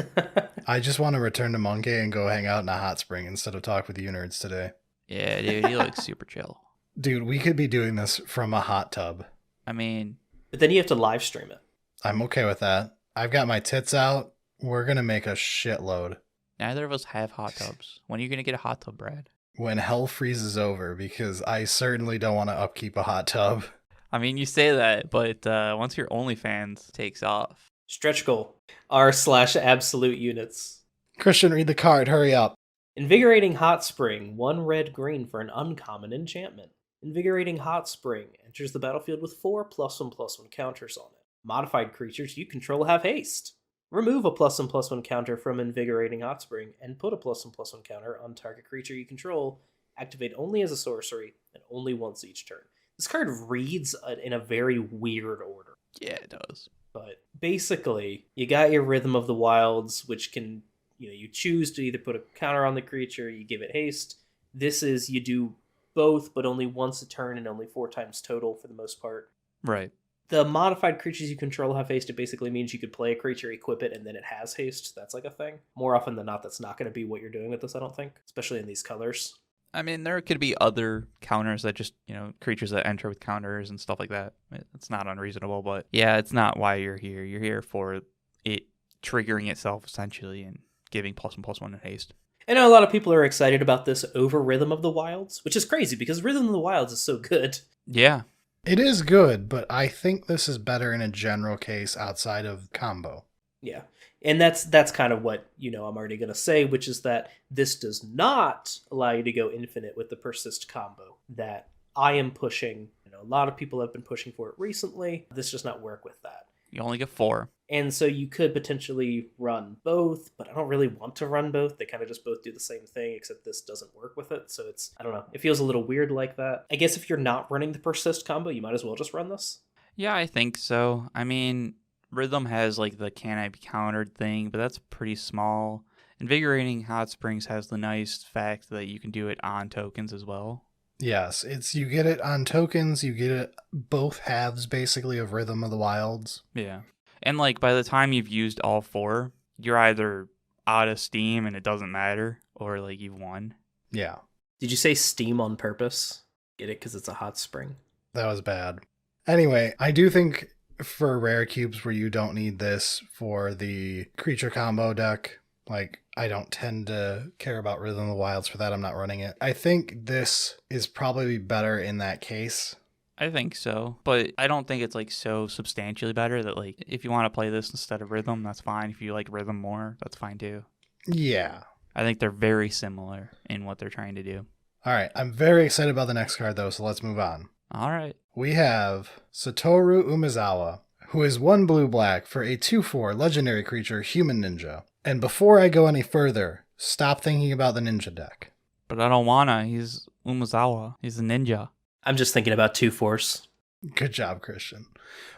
I just want to return to Monkey and go hang out in a hot spring instead of talk with you nerds today. Yeah, dude, he looks super chill. Dude, we could be doing this from a hot tub. I mean... But then you have to live stream it. I'm okay with that. I've got my tits out. We're going to make a shitload. Neither of us have hot tubs. When are you going to get a hot tub, Brad? When hell freezes over, because I certainly don't want to upkeep a hot tub. I mean, you say that, but once your OnlyFans takes off... Stretch goal. R/absolute units. Christian, read the card. Hurry up. Invigorating Hot Spring. 1 red-green for an uncommon enchantment. Invigorating Hot Spring enters the battlefield with 4 +1/+1 counters on it. Modified creatures you control have haste. Remove a +1/+1 counter from Invigorating Hot Spring and put a +1/+1 counter on target creature you control. Activate only as a sorcery and only once each turn. This card reads in a very weird order. Yeah, it does. But basically, you got your Rhythm of the Wilds, which can, you choose to either put a counter on the creature, you give it haste. This is, you do both, but only once a turn and only 4 times total for the most part. Right. The modified creatures you control have haste. It basically means you could play a creature, equip it, and then it has haste. That's a thing. More often than not, that's not going to be what you're doing with this, I don't think. Especially in these colors. I mean, there could be other counters that just, creatures that enter with counters and stuff like that. It's not unreasonable, but yeah, it's not why you're here. You're here for it triggering itself essentially and giving +1/+1 in haste. I know a lot of people are excited about this over Rhythm of the Wilds, which is crazy because Rhythm of the Wilds is so good. Yeah. It is good, but I think this is better in a general case outside of combo. Yeah. And that's kind of what, I'm already going to say, which is that this does not allow you to go infinite with the persist combo that I am pushing. A lot of people have been pushing for it recently. This does not work with that. You only get 4. And so you could potentially run both, but I don't really want to run both. They kind of just both do the same thing, except this doesn't work with it. So I don't know. It feels a little weird like that. I guess if you're not running the persist combo, you might as well just run this. Yeah, I think so. I mean, Rhythm has like the can I be countered thing, but that's pretty small. Invigorating Hot Springs has the nice fact that you can do it on tokens as well. Yes, you get it on tokens, you get it both halves basically of Rhythm of the Wilds. Yeah. And like by the time you've used all 4, you're either out of steam and it doesn't matter, or like you've won. Yeah. Did you say steam on purpose? Get it because it's a hot spring? That was bad. Anyway, I do think for rare cubes where you don't need this for the creature combo deck, like I don't tend to care about Rhythm of the Wilds for that. I'm not running it. I think this is probably better in that case. I think so, but I don't think it's like so substantially better that like if you want to play this instead of Rhythm, that's fine. If you like Rhythm more, that's fine too. Yeah. I think they're very similar in what they're trying to do. All right. I'm very excited about the next card though, so let's move on. All right. We have Satoru Umezawa, who is 1 blue-black for a 2/4 legendary creature, Human Ninja. And before I go any further, stop thinking about the ninja deck. But I don't wanna. He's Umezawa. He's a ninja. I'm just thinking about 2-force. Good job, Christian.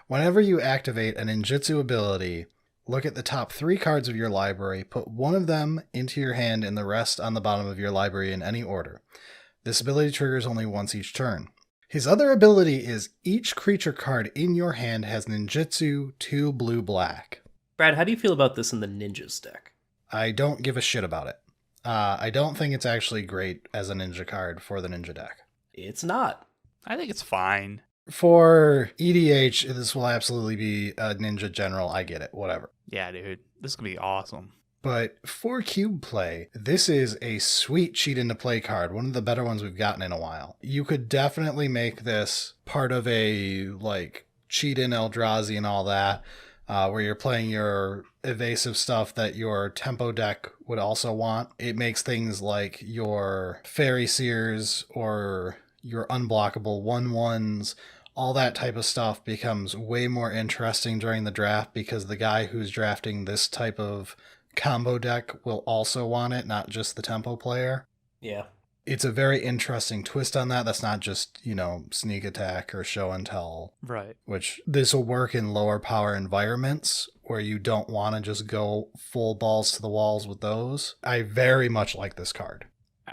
Whenever you activate a ninjutsu ability, look at the top 3 cards of your library, put one of them into your hand and the rest on the bottom of your library in any order. This ability triggers only once each turn. His other ability is each creature card in your hand has ninjutsu 2 blue-black. Brad, how do you feel about this in the ninjas deck? I don't give a shit about it. I don't think it's actually great as a ninja card for the ninja deck. It's not. I think it's fine. For EDH, this will absolutely be a ninja general. I get it. Whatever. Yeah, dude. This could be awesome. But for cube play, this is a sweet cheat into play card. One of the better ones we've gotten in a while. You could definitely make this part of a like cheat in Eldrazi and all that. Where you're playing your evasive stuff that your tempo deck would also want. It makes things like your Fairy Seers or your unblockable 1/1s, all that type of stuff becomes way more interesting during the draft because the guy who's drafting this type of combo deck will also want it, not just the tempo player. Yeah. It's a very interesting twist on that. That's not just, sneak attack or show and tell. Right. Which this will work in lower power environments where you don't want to just go full balls to the walls with those. I very much like this card.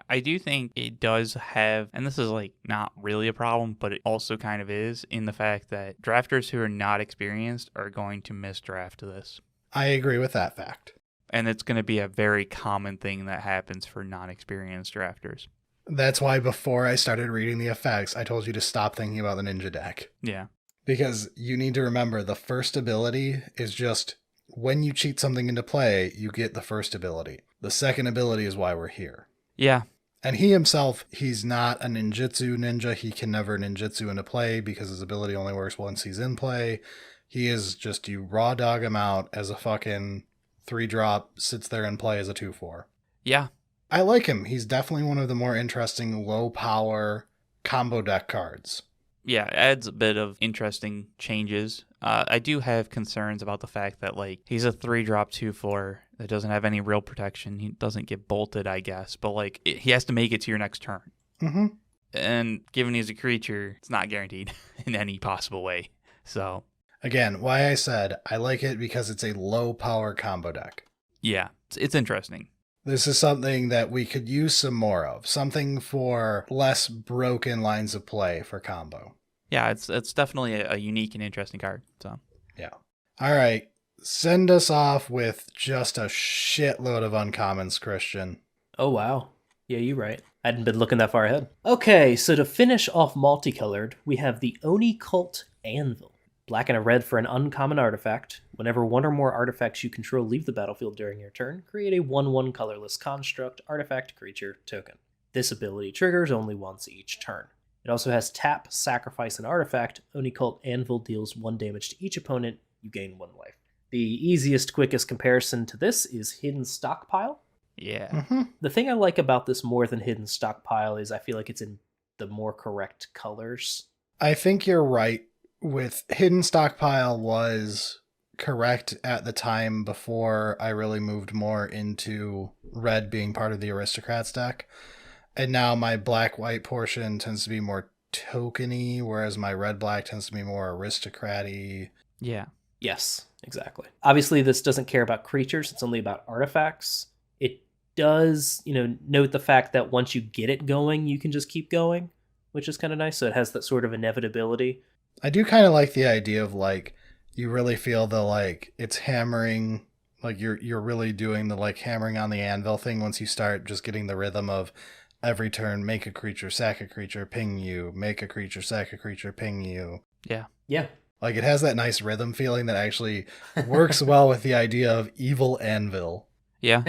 I do think it does have, and this is like not really a problem, but it also kind of is in the fact that drafters who are not experienced are going to misdraft this. I agree with that fact. And it's going to be a very common thing that happens for non-experienced drafters. That's why before I started reading the effects, I told you to stop thinking about the ninja deck. Yeah. Because you need to remember the first ability is just when you cheat something into play, you get the first ability. The second ability is why we're here. Yeah. And he himself, he's not a ninjutsu ninja. He can never ninjutsu into play because his ability only works once he's in play. He is just, you raw dog him out as a fucking 3-drop, sits there and play as a 2/4. Yeah. I like him. He's definitely one of the more interesting low-power combo deck cards. Yeah, it adds a bit of interesting changes. I do have concerns about the fact that, like, he's a 3-drop 2/4 that doesn't have any real protection. He doesn't get bolted, I guess, but, like, he has to make it to your next turn. Mm-hmm. And given he's a creature, it's not guaranteed in any possible way. So, again, why I said I like it because it's a low-power combo deck. yeah, it's interesting. This is something that we could use some more of. Something for less broken lines of play for combo. Yeah, it's definitely a unique and interesting card. So yeah. All right. Send us off with just a shitload of uncommons, Christian. Oh, wow. Yeah, you're right. I hadn't been looking that far ahead. Okay, so to finish off multicolored, we have the Oni Cult Anvil. Black and a red for an uncommon artifact. Whenever one or more artifacts you control leave the battlefield during your turn, create a 1/1 colorless construct, artifact, creature, token. This ability triggers only once each turn. It also has tap, sacrifice an artifact. Onicult Anvil deals 1 damage to each opponent. You gain 1 life. The easiest, quickest comparison to this is Hidden Stockpile. Yeah. The thing I like about this more than Hidden Stockpile is I feel like it's in the more correct colors. I think you're right. With Hidden Stockpile was correct at the time before I really moved more into red being part of the Aristocrats deck. And now my black-white portion tends to be more tokeny, whereas my red-black tends to be more aristocrat-y. Yeah. Yes, exactly. Obviously, this doesn't care about creatures. It's only about artifacts. It does, note the fact that once you get it going, you can just keep going, which is kind of nice. So it has that sort of inevitability. I do kind of like the idea of, like, you really feel the, like, it's hammering, like, you're really doing the, like, hammering on the anvil thing once you start just getting the rhythm of every turn, make a creature, sack a creature, ping you, make a creature, sack a creature, ping you. Yeah. Yeah. Like, it has that nice rhythm feeling that actually works well with the idea of evil anvil. Yeah.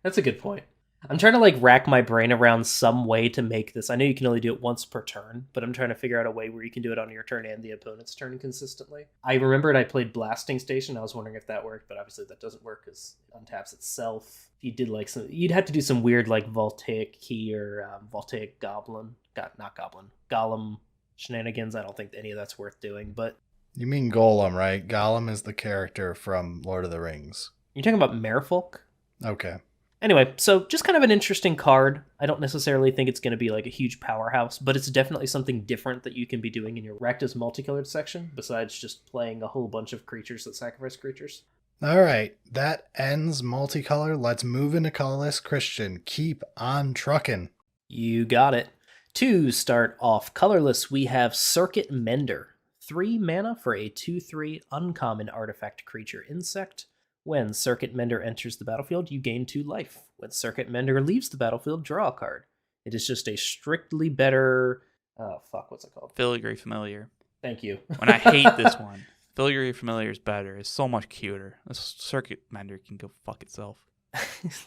That's a good point. I'm trying to, like, rack my brain around some way to make this. I know you can only do it once per turn, but I'm trying to figure out a way where you can do it on your turn and the opponent's turn consistently. I remembered I played Blasting Station. I was wondering if that worked, but obviously that doesn't work because it untaps itself. If you did, like, you'd have to do some weird, like, Voltaic Key or Voltaic Goblin. Not Goblin. Golem shenanigans. I don't think any of that's worth doing, but... You mean Golem, right? Gollum is the character from Lord of the Rings. You're talking about Merfolk? Okay. Anyway, so just kind of an interesting card. I don't necessarily think it's going to be like a huge powerhouse, but it's definitely something different that you can be doing in your Rakta's multicolored section, besides just playing a whole bunch of creatures that sacrifice creatures. All right, that ends multicolor. Let's move into colorless. Christian, keep on trucking. You got it. To start off colorless, we have Circuit Mender. 3 mana for a 2/3 uncommon artifact creature insect. When Circuit Mender enters the battlefield, you gain 2 life. When Circuit Mender leaves the battlefield, draw a card. It is just a strictly better... what's it called? Filigree Familiar. Thank you. When I hate this one. Filigree Familiar is better. It's so much cuter. This Circuit Mender can go fuck itself.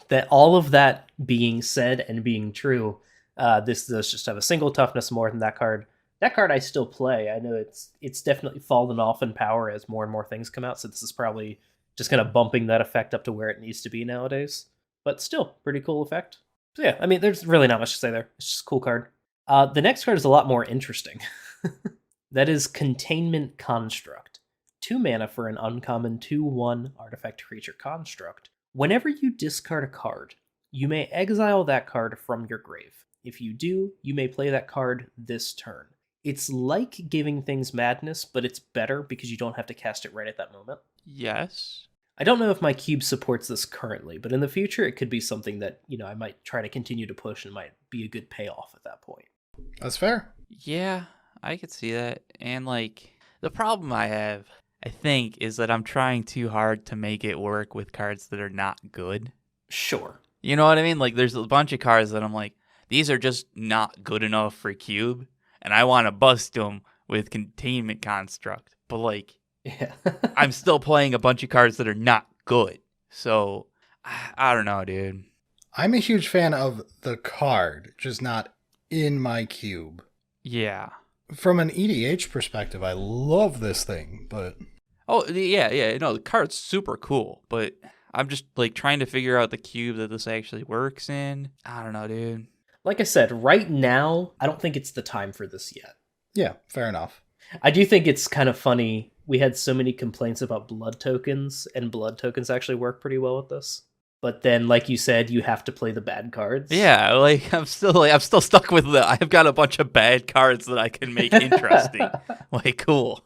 That all of that being said and being true, this does just have a single toughness more than that card. That card I still play. I know it's definitely fallen off in power as more and more things come out, so this is probably just kind of bumping that effect up to where it needs to be nowadays. But still, pretty cool effect. So yeah, I mean, there's really not much to say there. It's just a cool card. The next card is a lot more interesting. That is Containment Construct. 2 mana for an uncommon 2/1 artifact creature construct. Whenever you discard a card, you may exile that card from your grave. If you do, you may play that card this turn. It's like Giving Things Madness, but it's better because you don't have to cast it right at that moment. Yes. I don't know if my cube supports this currently, but in the future it could be something that, I might try to continue to push and might be a good payoff at that point. That's fair. Yeah, I could see that. And, like, the problem I have, I think, is that I'm trying too hard to make it work with cards that are not good. Sure. You know what I mean? Like, there's a bunch of cards that I'm like, these are just not good enough for cube, and I want to bust them with Containment Construct. But, like, Yeah. I'm still playing a bunch of cards that are not good. So, I don't know, dude. I'm a huge fan of the card, just not in my cube. Yeah. From an EDH perspective, I love this thing, but... Oh, yeah. No, the card's super cool, but I'm just, like, trying to figure out the cube that this actually works in. I don't know, dude. Like I said, right now, I don't think it's the time for this yet. Yeah, fair enough. I do think it's kind of funny. We had so many complaints about blood tokens, and blood tokens actually work pretty well with this. But then, like you said, you have to play the bad cards. Yeah, like I'm still stuck with I've got a bunch of bad cards that I can make interesting. Like, cool.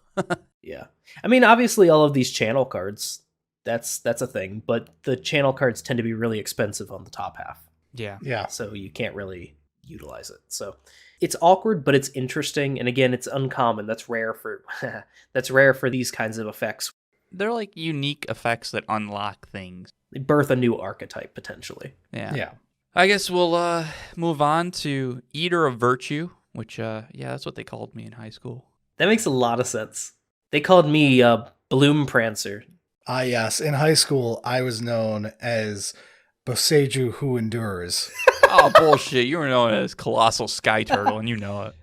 Yeah. I mean, obviously all of these channel cards, that's a thing, but the channel cards tend to be really expensive on the top half. Yeah. Yeah. So you can't really utilize it. So it's awkward, but it's interesting, and again, it's uncommon. That's rare for these kinds of effects. They're like unique effects that unlock things. They birth a new archetype potentially. Yeah. Yeah. I guess we'll move on to Eater of Virtue, which that's what they called me in high school. That makes a lot of sense. They called me Bloom Prancer. Ah, yes. In high school, I was known as Boseiju Who Endures. Oh, bullshit. You were known as Colossal Sky Turtle, and you know it.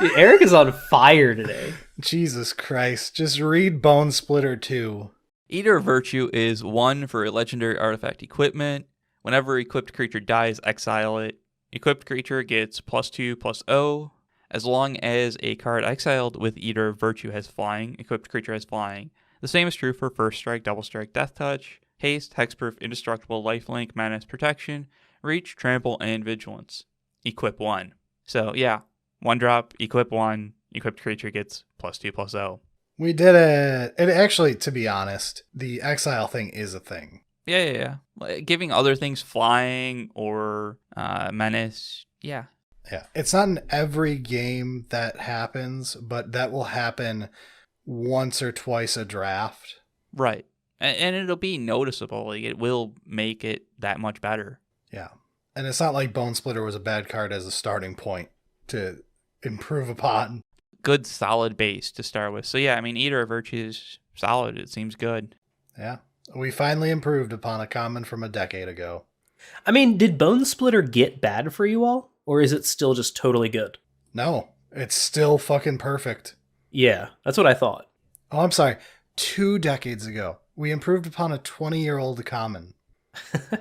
Dude, Eric is on fire today. Jesus Christ. Just read Bone Splitter 2. Eater of Virtue is 1 for a legendary artifact equipment. Whenever equipped creature dies, exile it. Equipped creature gets +2/+0. As long as a card exiled with Eater of Virtue has flying, equipped creature has flying. The same is true for First Strike, Double Strike, Death Touch, Haste, Hexproof, Indestructible, Lifelink, Menace, Protection, Reach, Trample, and Vigilance. Equip 1. So yeah, 1 drop, equip 1, equipped creature gets +2/+0. We did it. And actually, to be honest, the exile thing is a thing. Yeah. Like, giving other things flying or menace, yeah. Yeah. It's not in every game that happens, but that will happen once or twice a draft. Right. And it'll be noticeable. Like, it will make it that much better. Yeah. And it's not like Bone Splitter was a bad card as a starting point to improve upon. Good, solid base to start with. So, yeah, I mean, Eater of Virtue is solid. It seems good. Yeah. We finally improved upon a common from a decade ago. I mean, did Bone Splitter get bad for you all? Or is it still just totally good? No, it's still fucking perfect. Yeah, that's what I thought. Oh, I'm sorry. 2 decades ago, we improved upon a 20-year-old common.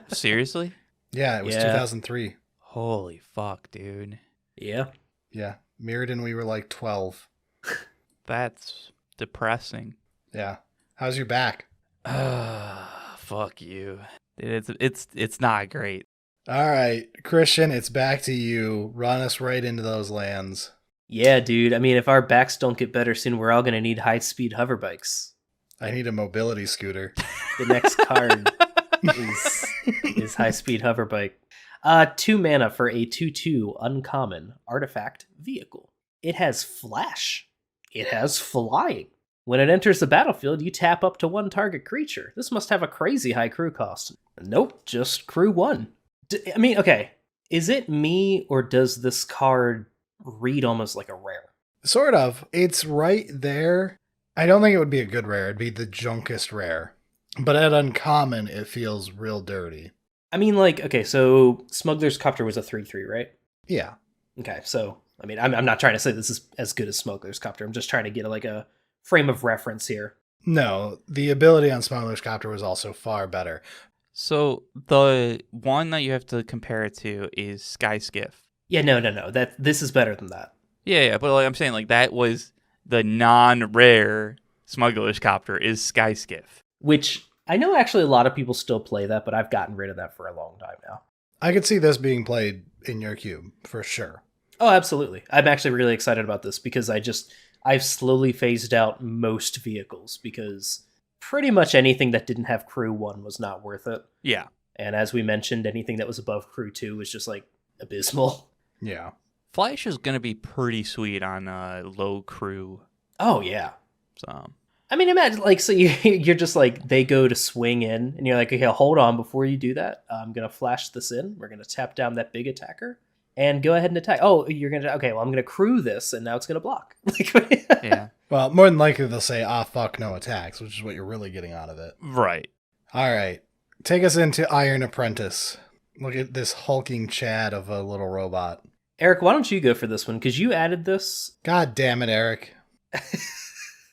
Seriously? Yeah, it was 2003. Holy fuck, dude. Yeah. Yeah. Mirrodin, we were like 12. That's depressing. Yeah. How's your back? Fuck you. It's not great. All right, Christian, it's back to you. Run us right into those lands. Yeah, dude. I mean, if our backs don't get better soon, we're all going to need high-speed hover bikes. I need a mobility scooter. The next card is high-speed hover bike. 2 mana for a 2/2 uncommon artifact vehicle. It has flash. It has flying. When it enters the battlefield, you tap up to 1 target creature. This must have a crazy high crew cost. Nope, just crew 1. I mean, okay, is it me or does this card read almost like a rare? Sort of. It's right there. I don't think it would be a good rare. It'd be the junkest rare. But at uncommon, it feels real dirty. I mean, like, okay, so Smuggler's Copter was a 3/3, right? Yeah. Okay, so, I mean, I'm not trying to say this is as good as Smuggler's Copter. I'm just trying to get, like, a frame of reference here. No, the ability on Smuggler's Copter was also far better. So the one that you have to compare it to is Sky Skiff. Yeah, no. This is better than that. Yeah, but like I'm saying, like that was the non-rare Smuggler's Copter is Sky Skiff. Which I know actually a lot of people still play that, but I've gotten rid of that for a long time now. I could see this being played in your cube, for sure. Oh, absolutely. I'm actually really excited about this because I've slowly phased out most vehicles because pretty much anything that didn't have crew 1 was not worth it. Yeah. And as we mentioned, anything that was above crew 2 was just like abysmal. Yeah. Flash is gonna be pretty sweet on low crew. Oh yeah. So I mean, imagine like so you're just like they go to swing in, and you're like, okay, hold on, before you do that, I'm gonna flash this in. We're gonna tap down that big attacker and go ahead and attack. Oh, you're gonna okay. Well, I'm gonna crew this, and now it's gonna block. yeah. Well, more than likely they'll say, fuck, no attacks, which is what you're really getting out of it. Right. All right. Take us into Iron Apprentice. Look at this hulking Chad of a little robot. Eric, why don't you go for this one? Because you added this. God damn it, Eric.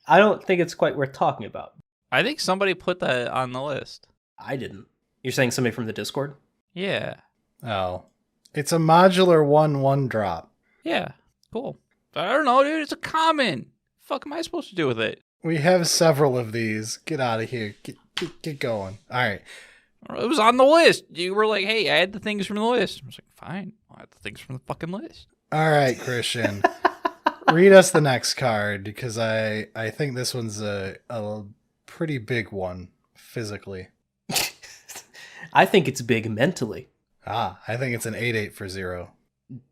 I don't think it's quite worth talking about. I think somebody put that on the list. I didn't. You're saying somebody from the Discord? Yeah. Oh. It's a modular 1/1 drop. Yeah. Cool. I don't know, dude. It's a common. Fuck am I supposed to do with it? We have several of these. Get out of here. Get going. All right. It was on the list. You were like, hey, add the things from the list. I was like, fine. I'll add the things from the fucking list. All right, Christian. Read us the next card, because I think this one's a pretty big one, physically. I think it's big mentally. I think it's an 8/8 for 0.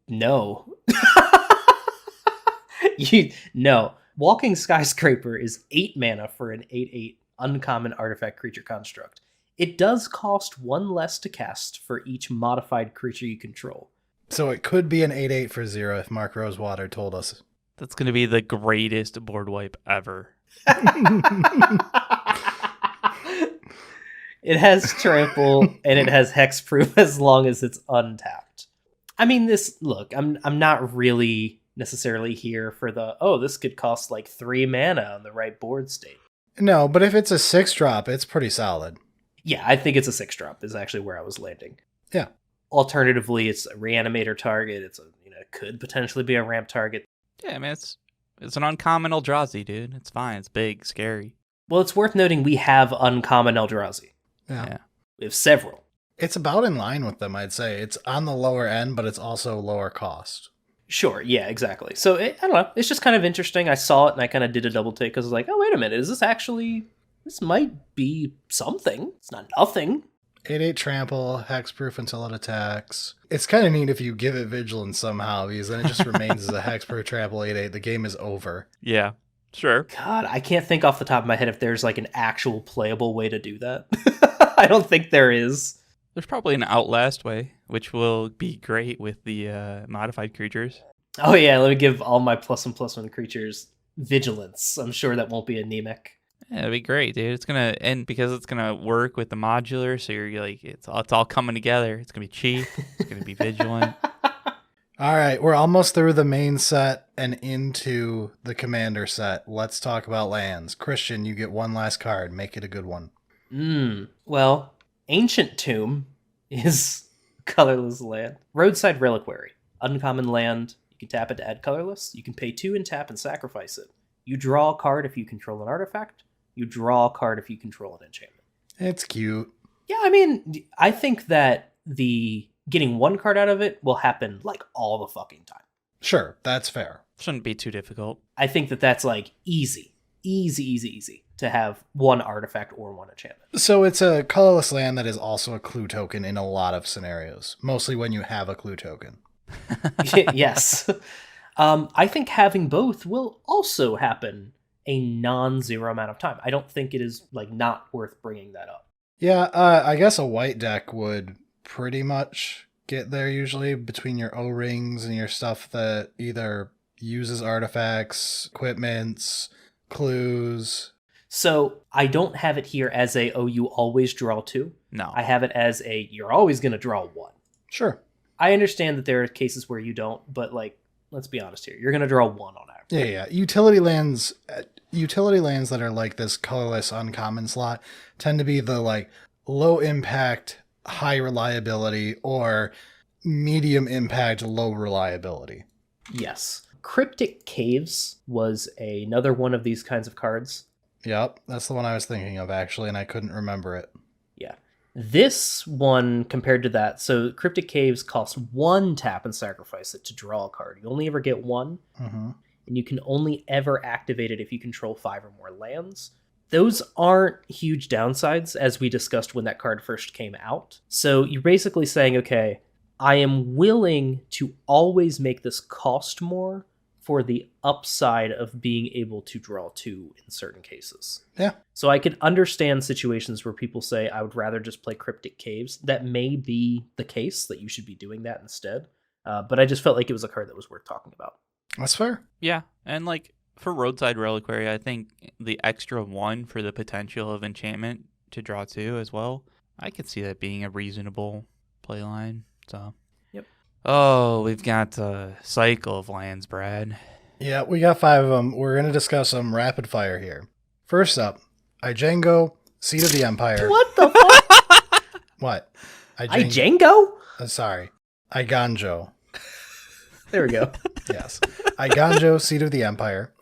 No. No. Walking Skyscraper is 8 mana for an 8/8 uncommon artifact creature construct. It does cost 1 less to cast for each modified creature you control. So it could be an 8/8 for 0 if Mark Rosewater told us. That's going to be the greatest board wipe ever. It has trample and it has hexproof as long as it's untapped. I mean, I'm not really necessarily here for this could cost like 3 mana on the right board state. No, but if it's a 6-drop, it's pretty solid. Yeah, I think it's a 6-drop is actually where I was landing. Yeah. Alternatively, it's a reanimator target. It could potentially be a ramp target. Yeah, I mean, it's an uncommon Eldrazi, dude. It's fine. It's big, scary. Well, it's worth noting we have uncommon Eldrazi. Yeah. We have several. It's about in line with them, I'd say. It's on the lower end, but it's also lower cost. Sure, yeah, exactly. So, I don't know. It's just kind of interesting. I saw it and I kind of did a double take because I was like, oh, wait a minute. This might be something. It's not nothing. 8/8 trample, hexproof until it attacks. It's kind of neat if you give it vigilance somehow, because then it just remains as a hexproof trample 8/8. The game is over. Yeah, sure. God, I can't think off the top of my head if there's like an actual playable way to do that. I don't think there is. There's probably an Outlast way, which will be great with the modified creatures. Oh yeah, let me give all my +1/+1 creatures vigilance. I'm sure that won't be anemic. Yeah, it'd be great, dude. It's gonna, and because it's gonna work with the modular, so you're like, it's all coming together. It's gonna be cheap. It's gonna be vigilant. All right, we're almost through the main set and into the commander set. Let's talk about lands. Christian, you get one last card. Make it a good one. Well, Ancient Tomb is colorless land. Roadside Reliquary, uncommon land. You can tap it to add colorless. You can pay 2 and tap and sacrifice it. You draw a card if you control an artifact. You draw a card if you control an enchantment. It's cute. Yeah, I mean, I think that the getting 1 card out of it will happen like all the fucking time. Sure, that's fair. Shouldn't be too difficult. I think that that's like easy to have 1 artifact or 1 enchantment. So it's a colorless land that is also a clue token in a lot of scenarios, mostly when you have a clue token. Yes. I think having both will also happen a non-zero amount of time. I don't think it is like not worth bringing that up. Yeah, I guess a white deck would pretty much get there usually between your O-rings and your stuff that either uses artifacts, equipments, clues. So I don't have it here as you always draw 2. No. I have it as you're always going to draw 1. Sure. I understand that there are cases where you don't, but like, let's be honest here. You're going to draw 1 on average. Yeah. Utility lands that are like this colorless uncommon slot tend to be the like low impact, high reliability, or medium impact, low reliability. Yes. Cryptic Caves was another one of these kinds of cards. Yep, that's the one I was thinking of actually, and I couldn't remember it. Yeah. This one, compared to that, so Cryptic Caves costs 1 tap and sacrifice it to draw a card. You only ever get 1, and you can only ever activate it if you control 5 or more lands. Those aren't huge downsides, as we discussed when that card first came out. So you're basically saying, okay, I am willing to always make this cost more for the upside of being able to draw 2 in certain cases. Yeah. So I could understand situations where people say, I would rather just play Cryptic Caves. That may be the case, that you should be doing that instead. But I just felt like it was a card that was worth talking about. That's fair. Yeah, and like for Roadside Reliquary, I think the extra 1 for the potential of enchantment to draw 2 as well, I could see that being a reasonable play line. So, yep. Oh, we've got a cycle of lands, Brad. Yeah, we got 5 of them. We're going to discuss some rapid fire here. First up, Ijango, Seat of the Empire. What the fuck? What? Ijango? Sorry. Iganjo. There we go. Yes. Iganjo, Seat of the Empire.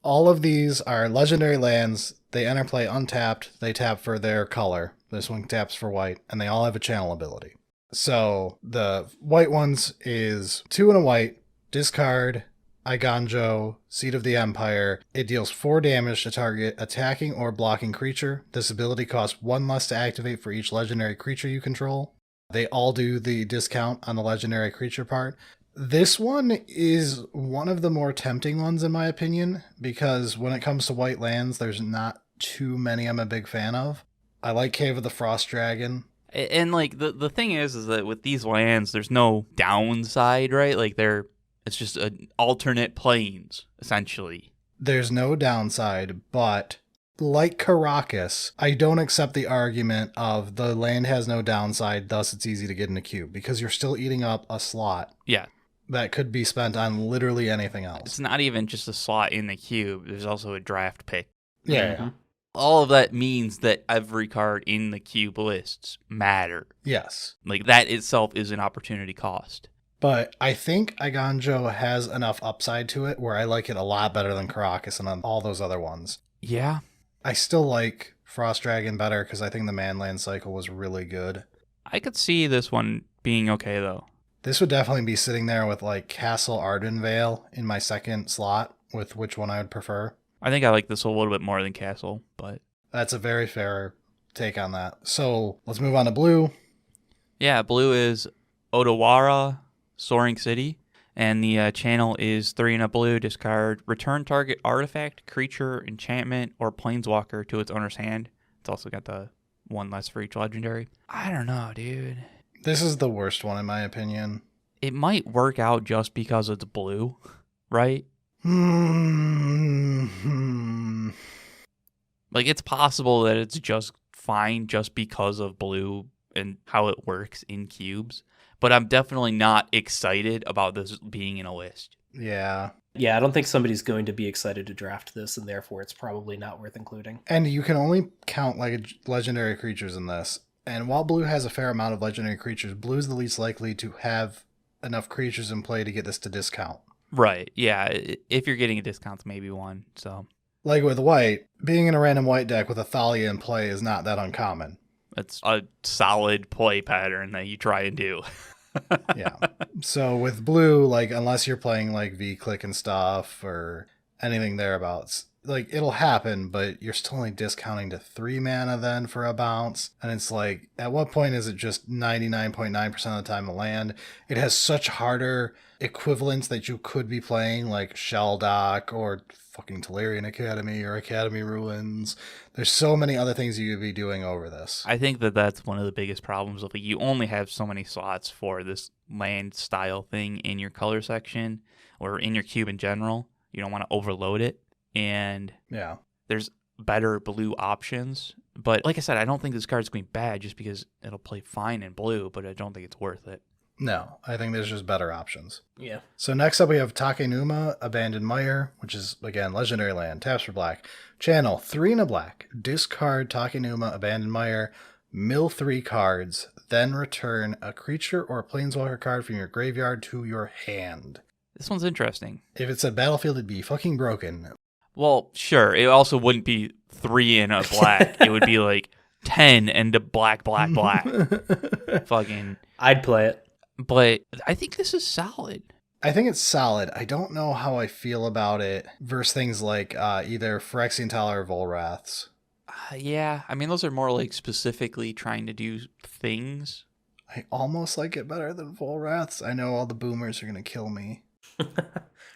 All of these are legendary lands. They enter play untapped. They tap for their color. This one taps for white, and they all have a channel ability. So the white ones is 2 and a white, discard, Iganjo, Seat of the Empire. It deals 4 damage to target attacking or blocking creature. This ability costs 1 less to activate for each legendary creature you control. They all do the discount on the legendary creature part. This one is one of the more tempting ones in my opinion, because when it comes to white lands, there's not too many I'm a big fan of. I like Cave of the Frost Dragon. And like the thing is that with these lands, there's no downside, right? Like it's just an alternate planes, essentially. There's no downside, but like Caracas, I don't accept the argument of the land has no downside, thus it's easy to get in a cube, because you're still eating up a slot. Yeah. That could be spent on literally anything else. It's not even just a slot in the cube. There's also a draft pick. Yeah. Mm-hmm. All of that means that every card in the cube lists matter. Yes. Like, that itself is an opportunity cost. But I think Iganjo has enough upside to it where I like it a lot better than Caracas and on all those other ones. Yeah. I still like Frost Dragon better because I think the Manland cycle was really good. I could see this one being okay, though. This would definitely be sitting there with like Castle Ardenvale in my second slot with which one I would prefer. I think I like this a little bit more than Castle, but... That's a very fair take on that. So let's move on to blue. Yeah, blue is Odawara, Soaring City, and the channel is 3 and a blue, discard, return target artifact, creature, enchantment, or planeswalker to its owner's hand. It's also got the 1 less for each legendary. I don't know, dude. This is the worst one in my opinion. It might work out just because it's blue, right? Like, it's possible that it's just fine just because of blue and how it works in cubes. But I'm definitely not excited about this being in a list. Yeah. Yeah, I don't think somebody's going to be excited to draft this, and therefore it's probably not worth including. And you can only count like legendary creatures in this. And while blue has a fair amount of legendary creatures, blue is the least likely to have enough creatures in play to get this to discount. Right, yeah. If you're getting a discount, it's maybe 1, so... Like with white, being in a random white deck with a Thalia in play is not that uncommon. It's a solid play pattern that you try and do. Yeah. So with blue, like, unless you're playing like V-Click and stuff or anything thereabouts, like, it'll happen, but you're still only discounting to 3 mana then for a bounce. And it's like, at what point is it just 99.9% of the time a land? It has such harder equivalents that you could be playing, like Shelldock or fucking Tolarian Academy or Academy Ruins. There's so many other things you could be doing over this. I think that that's one of the biggest problems. Like, you only have so many slots for this land style thing in your color section or in your cube in general. You don't want to overload it. And yeah, there's better blue options. But like I said, I don't think this card's going to be bad just because it'll play fine in blue, but I don't think it's worth it. No, I think there's just better options. Yeah. So next up we have Takenuma, Abandoned Mire, which is, again, legendary land, taps for black. Channel, 3 and a black. Discard Takenuma, Abandoned Mire, mill 3 cards, then return a creature or a planeswalker card from your graveyard to your hand. This one's interesting. If it said Battlefield, it'd be fucking broken. Well, sure. It also wouldn't be 3 and a black. It would be like 10 and a black. Fucking. I'd play it. But I think this is solid. I think it's solid. I don't know how I feel about it versus things like either Phyrexian Tala or Volraths. Yeah, I mean, those are more like specifically trying to do things. I almost like it better than Volraths. I know all the boomers are going to kill me.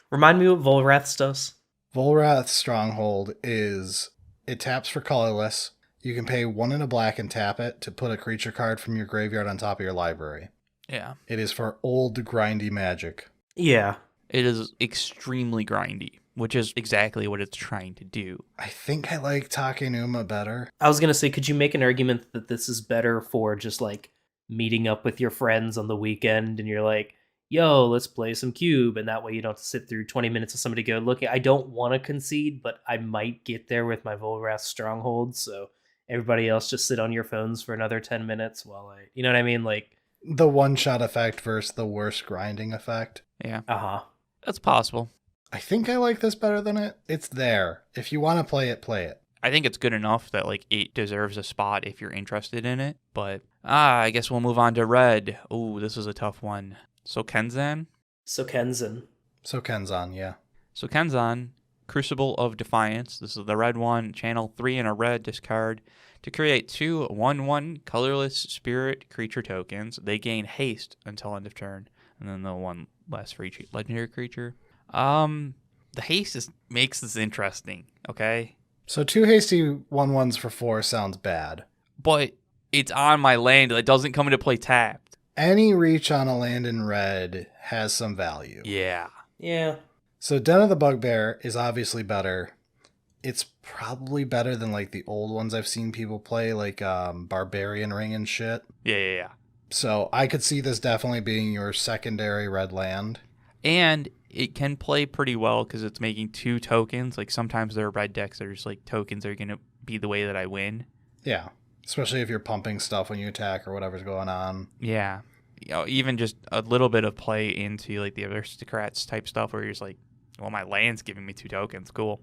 Remind me what Volraths does. Volrath's Stronghold is, it taps for colorless. You can pay 1 and a black and tap it to put a creature card from your graveyard on top of your library. Yeah. It is for old grindy magic. Yeah. It is extremely grindy, which is exactly what it's trying to do. I think I like Takenuma better. I was going to say, could you make an argument that this is better for just like meeting up with your friends on the weekend and you're like, yo, let's play some cube, and that way you don't have to sit through 20 minutes of somebody go, look, I don't want to concede, but I might get there with my Volrath Stronghold, so everybody else just sit on your phones for another 10 minutes while you know what I mean? Like, the one-shot effect versus the worst grinding effect. Yeah. Uh-huh. That's possible. I think I like this better than it. It's there. If you want to play it, play it. I think it's good enough that like it deserves a spot if you're interested in it. But I guess we'll move on to red. Ooh, this is a tough one. So Kenzan, So Kenzan, yeah. So Kenzan, Crucible of Defiance. This is the red one. Channel 3 and a red, discard. To create 2 1/1 colorless spirit creature tokens. They gain haste until end of turn. And then the 1 less for each legendary creature. The haste makes this interesting, okay? So 2 hasty 1/1s for 4 sounds bad. but it's on my land. It doesn't come into play tapped. Any reach on a land in red has some value. Yeah. Yeah. So Den of the Bugbear is obviously better. It's probably better than like the old ones I've seen people play, like Barbarian Ring and shit. Yeah. So I could see this definitely being your secondary red land. And it can play pretty well because it's making 2 tokens. Like sometimes there are red decks that are just like tokens are going to be the way that I win. Yeah. Especially if you're pumping stuff when you attack or whatever's going on. Yeah. Even just a little bit of play into like the aristocrats type stuff where you're just like, well, my land's giving me 2 tokens. Cool.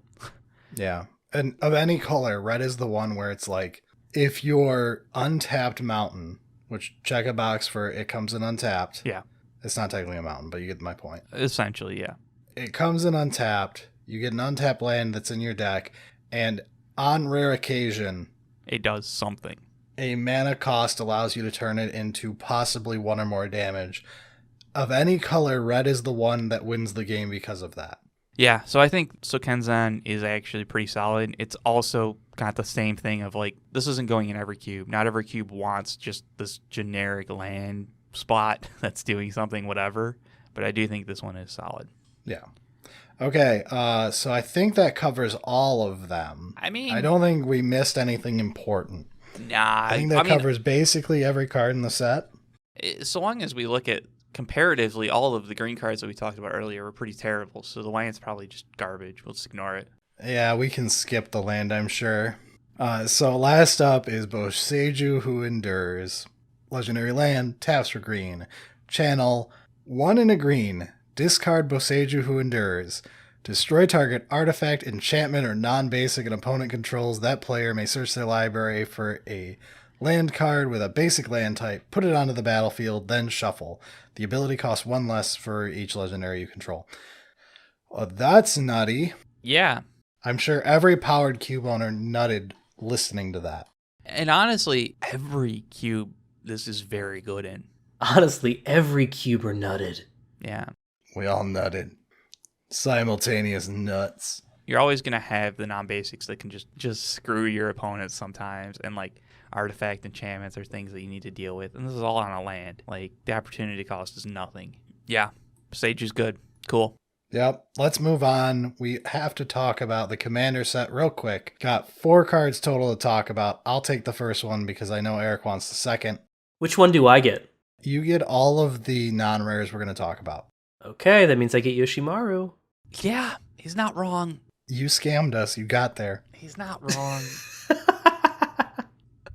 Yeah. And of any color, red is the one where it's like, if your untapped mountain, which check a box for it comes in untapped. Yeah. It's not technically a mountain, but you get my point. Essentially, yeah. It comes in untapped. You get an untapped land that's in your deck. And on rare occasion, It does something. a mana cost allows you to turn it into possibly 1 or more damage. Of any color, red is the one that wins the game because of that. Yeah, so I think Kenzan is actually pretty solid. It's also got the same thing of like, this isn't going in every cube. Not every cube wants just this generic land spot that's doing something, whatever. But I do think this one is solid. Yeah. Okay, so I think that covers all of them. I mean, I don't think we missed anything important. nah. I think that covers basically every card in the set. So long as we look at comparatively, all of the green cards that we talked about earlier were pretty terrible. So the land's probably just garbage. We'll just ignore it. Yeah, we can skip the land, I'm sure. So last up is Boseiju Who Endures. Legendary land, taps for green. Channel, 1 in a green. Discard Boseiju Who Endures. Destroy target artifact, enchantment, or non-basic an opponent controls. That player may search their library for a land card with a basic land type, put it onto the battlefield, then shuffle. The ability costs 1 less for each legendary you control. Well, that's nutty. Yeah. I'm sure every powered cube owner nutted listening to that. And honestly, every cube this is very good in. Honestly, every cuber nutted. Yeah. We all nutted. Simultaneous nuts. You're always going to have the non-basics that can just screw your opponents sometimes. And like artifact enchantments are things that you need to deal with. And this is all on a land. Like the opportunity cost is nothing. Yeah. Sage is good. Cool. Yep. Let's move on. We have to talk about the Commander set real quick. Got 4 cards total to talk about. I'll take the first one because I know Eric wants the second. Which one do I get? You get all of the non-rares we're going to talk about. Okay, that means I get Yoshimaru. Yeah. He's not wrong. You scammed us. You got there. He's not wrong.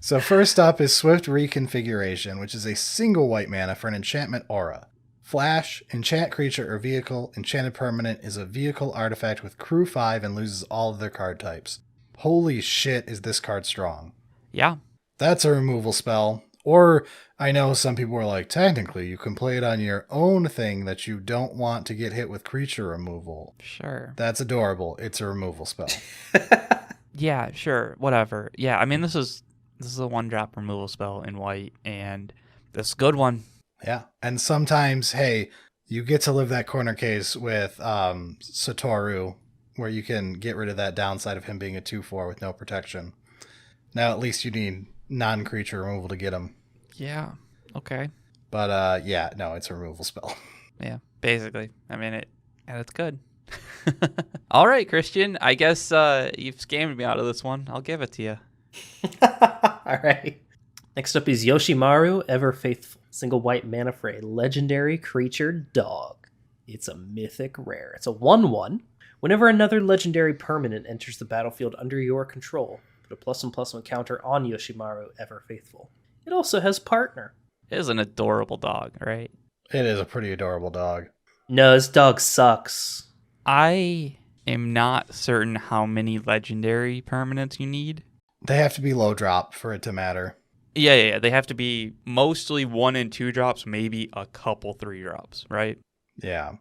So first up is Swift Reconfiguration, which is a single white mana for an enchantment aura. Flash, enchant creature or vehicle, enchanted permanent is a vehicle artifact with crew 5 and loses all of their card types. Holy shit, is this card strong. Yeah. That's a removal spell. Or, I know some people are like, technically, you can play it on your own thing that you don't want to get hit with creature removal. Sure. That's adorable. It's a removal spell. Yeah, sure. Whatever. Yeah, I mean, this is a 1-drop removal spell in white, and this is a good one. Yeah. And sometimes, hey, you get to live that corner case with Satoru, where you can get rid of that downside of him being a 2/4 with no protection. Now, at least you need non-creature removal to get him. Yeah. Okay. But, yeah, no, it's a removal spell. Yeah, basically. I mean, it's good. All right, Christian. I guess you've scammed me out of this one. I'll give it to you. All right. Next up is Yoshimaru, Ever Faithful. Single white mana for a legendary creature dog. It's a mythic rare. It's a 1/1. Whenever another legendary permanent enters the battlefield under your control, put a +1/+1 counter on Yoshimaru, Ever Faithful. It also has partner. It is an adorable dog, right? It is a pretty adorable dog. No, this dog sucks. I am not certain how many legendary permanents you need. They have to be low drop for it to matter. Yeah. They have to be mostly 1 and 2 drops, maybe a couple 3 drops, right? Yeah.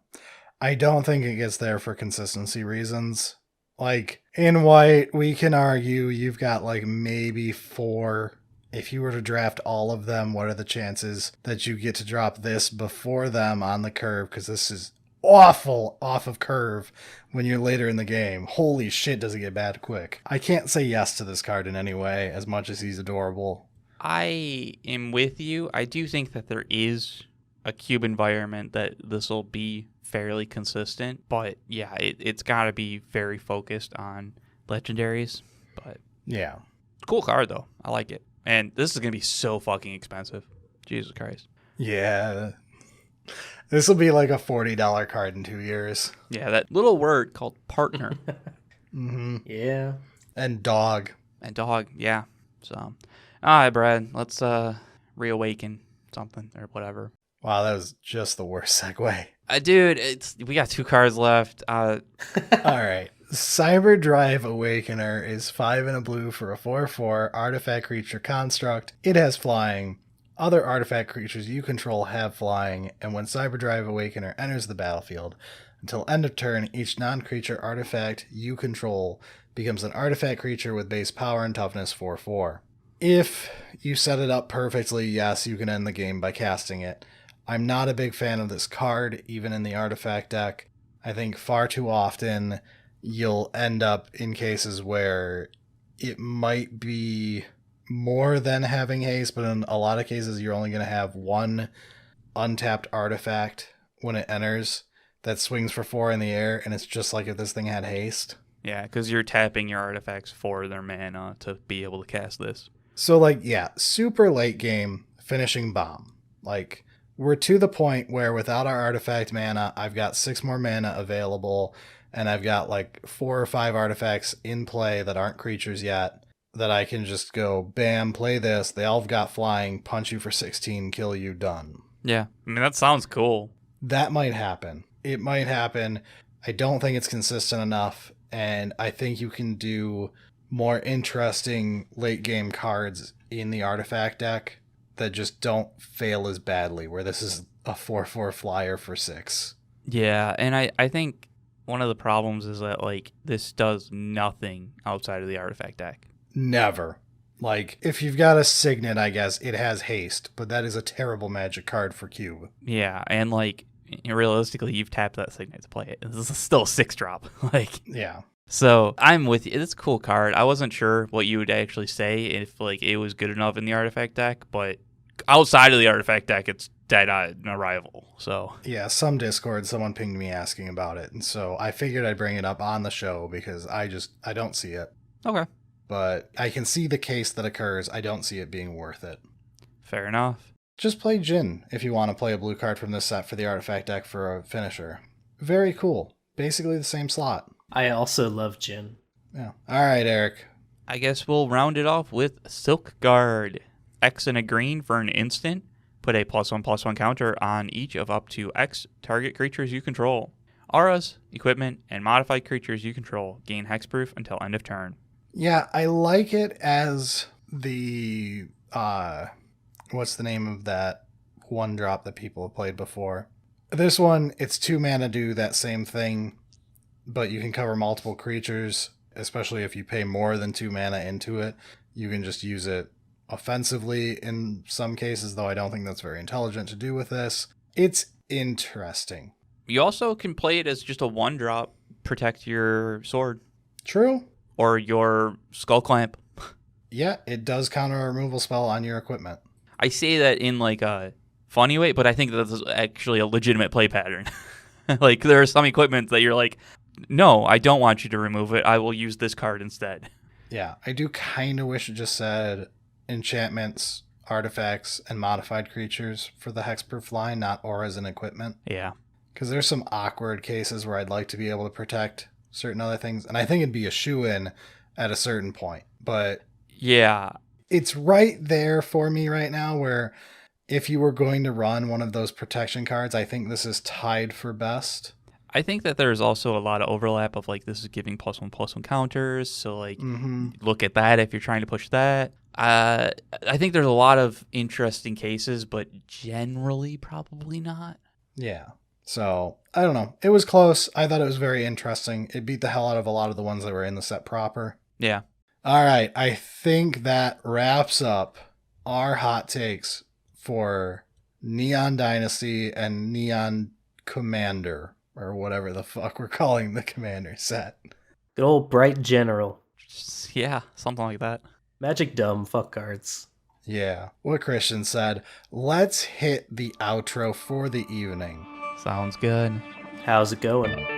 I don't think it gets there for consistency reasons. Like, in white, we can argue you've got like maybe 4. If you were to draft all of them, what are the chances that you get to drop this before them on the curve? Because this is awful off of curve when you're later in the game. Holy shit, does it get bad quick. I can't say yes to this card in any way, as much as he's adorable. I am with you. I do think that there is a cube environment that this will be fairly consistent, but yeah, it's got to be very focused on legendaries. But Yeah. cool card though. I like it. And this is going to be so fucking expensive. Jesus Christ. Yeah. This will be like a $40 card in 2 years. Yeah, that little word called partner. Mm-hmm. Yeah. And dog. And dog, yeah. So, all right, Brad, let's reawaken something or whatever. Wow, that was just the worst segue. Dude, we got 2 cards left. All right. Cyberdrive Awakener is 5 and a blue for a 4/4 artifact creature construct. It has flying. Other artifact creatures you control have flying, and when Cyberdrive Awakener enters the battlefield, until end of turn, each non-creature artifact you control becomes an artifact creature with base power and toughness 4/4. If you set it up perfectly, yes, you can end the game by casting it. I'm not a big fan of this card, even in the artifact deck. I think far too often you'll end up in cases where it might be more than having haste, but in a lot of cases you're only going to have one untapped artifact when it enters that swings for 4 in the air, and it's just like if this thing had haste. Yeah, because you're tapping your artifacts for their mana to be able to cast this. So, like, yeah, super late game finishing bomb. Like, we're to the point where without our artifact mana, I've got 6 more mana available, and I've got like 4 or 5 artifacts in play that aren't creatures yet, that I can just go, bam, play this, they all have got flying, punch you for 16, kill you, done. Yeah, I mean, that sounds cool. That might happen. It might happen. I don't think it's consistent enough, and I think you can do more interesting late game cards in the artifact deck that just don't fail as badly, where this is a 4/4 flyer for 6. Yeah, and I think one of the problems is that, like, this does nothing outside of the artifact deck. Never. Like, if you've got a Signet, I guess, it has haste, but that is a terrible magic card for cube. Yeah, and, like, realistically, you've tapped that Signet to play it. This is still a 6-drop. Like, Yeah. so I'm with you. It's a cool card. I wasn't sure what you would actually say if, like, it was good enough in the artifact deck, but outside of the artifact deck, it's dead-eyed and a rival. So Yeah, some Discord, someone pinged me asking about it, and so I figured I'd bring it up on the show because I don't see it. okay, But I can see the case that occurs. I don't see it being worth it. fair enough. Just play Jin if you want to play a blue card from this set for the artifact deck for a finisher. Very cool. Basically the same slot. I also love Jin. Yeah. All right, Eric. I guess we'll round it off with Silk Guard. X and a green for an instant. Put a +1/+1 counter on each of up to X target creatures you control. Auras, equipment, and modified creatures you control gain hexproof until end of turn. Yeah, I like it as the what's the name of that 1-drop that people have played before? This one, it's 2 mana do that same thing, but you can cover multiple creatures, especially if you pay more than 2 mana into it. You can just use it offensively in some cases, though I don't think that's very intelligent to do with this. It's interesting. You also can play it as just a 1-drop, protect your sword. True. Or your Skull Clamp. Yeah, it does counter a removal spell on your equipment. I say that in like a funny way, but I think that's actually a legitimate play pattern. Like, there are some equipment that you're like, no, I don't want you to remove it. I will use this card instead. Yeah, I do kind of wish it just said enchantments, artifacts, and modified creatures for the hexproof line, not auras and equipment. Yeah. Because there's some awkward cases where I'd like to be able to protect certain other things, and I think it'd be a shoo-in at a certain point. But yeah, it's right there for me right now where if you were going to run one of those protection cards, I think this is tied for best. I think that there's also a lot of overlap of, like, this is giving +1/+1 counters, so, like, look at that if you're trying to push that. I think there's a lot of interesting cases, but generally probably not. Yeah. So, I don't know. It was close. I thought it was very interesting. It beat the hell out of a lot of the ones that were in the set proper. Yeah. All right. I think that wraps up our hot takes for Neon Dynasty and Neon Commander, or whatever the fuck we're calling the commander set. Good old Bright General. Yeah, something like that. Magic dumb fuck cards. Yeah, what Christian said. Let's hit the outro for the evening. Sounds good. How's it going?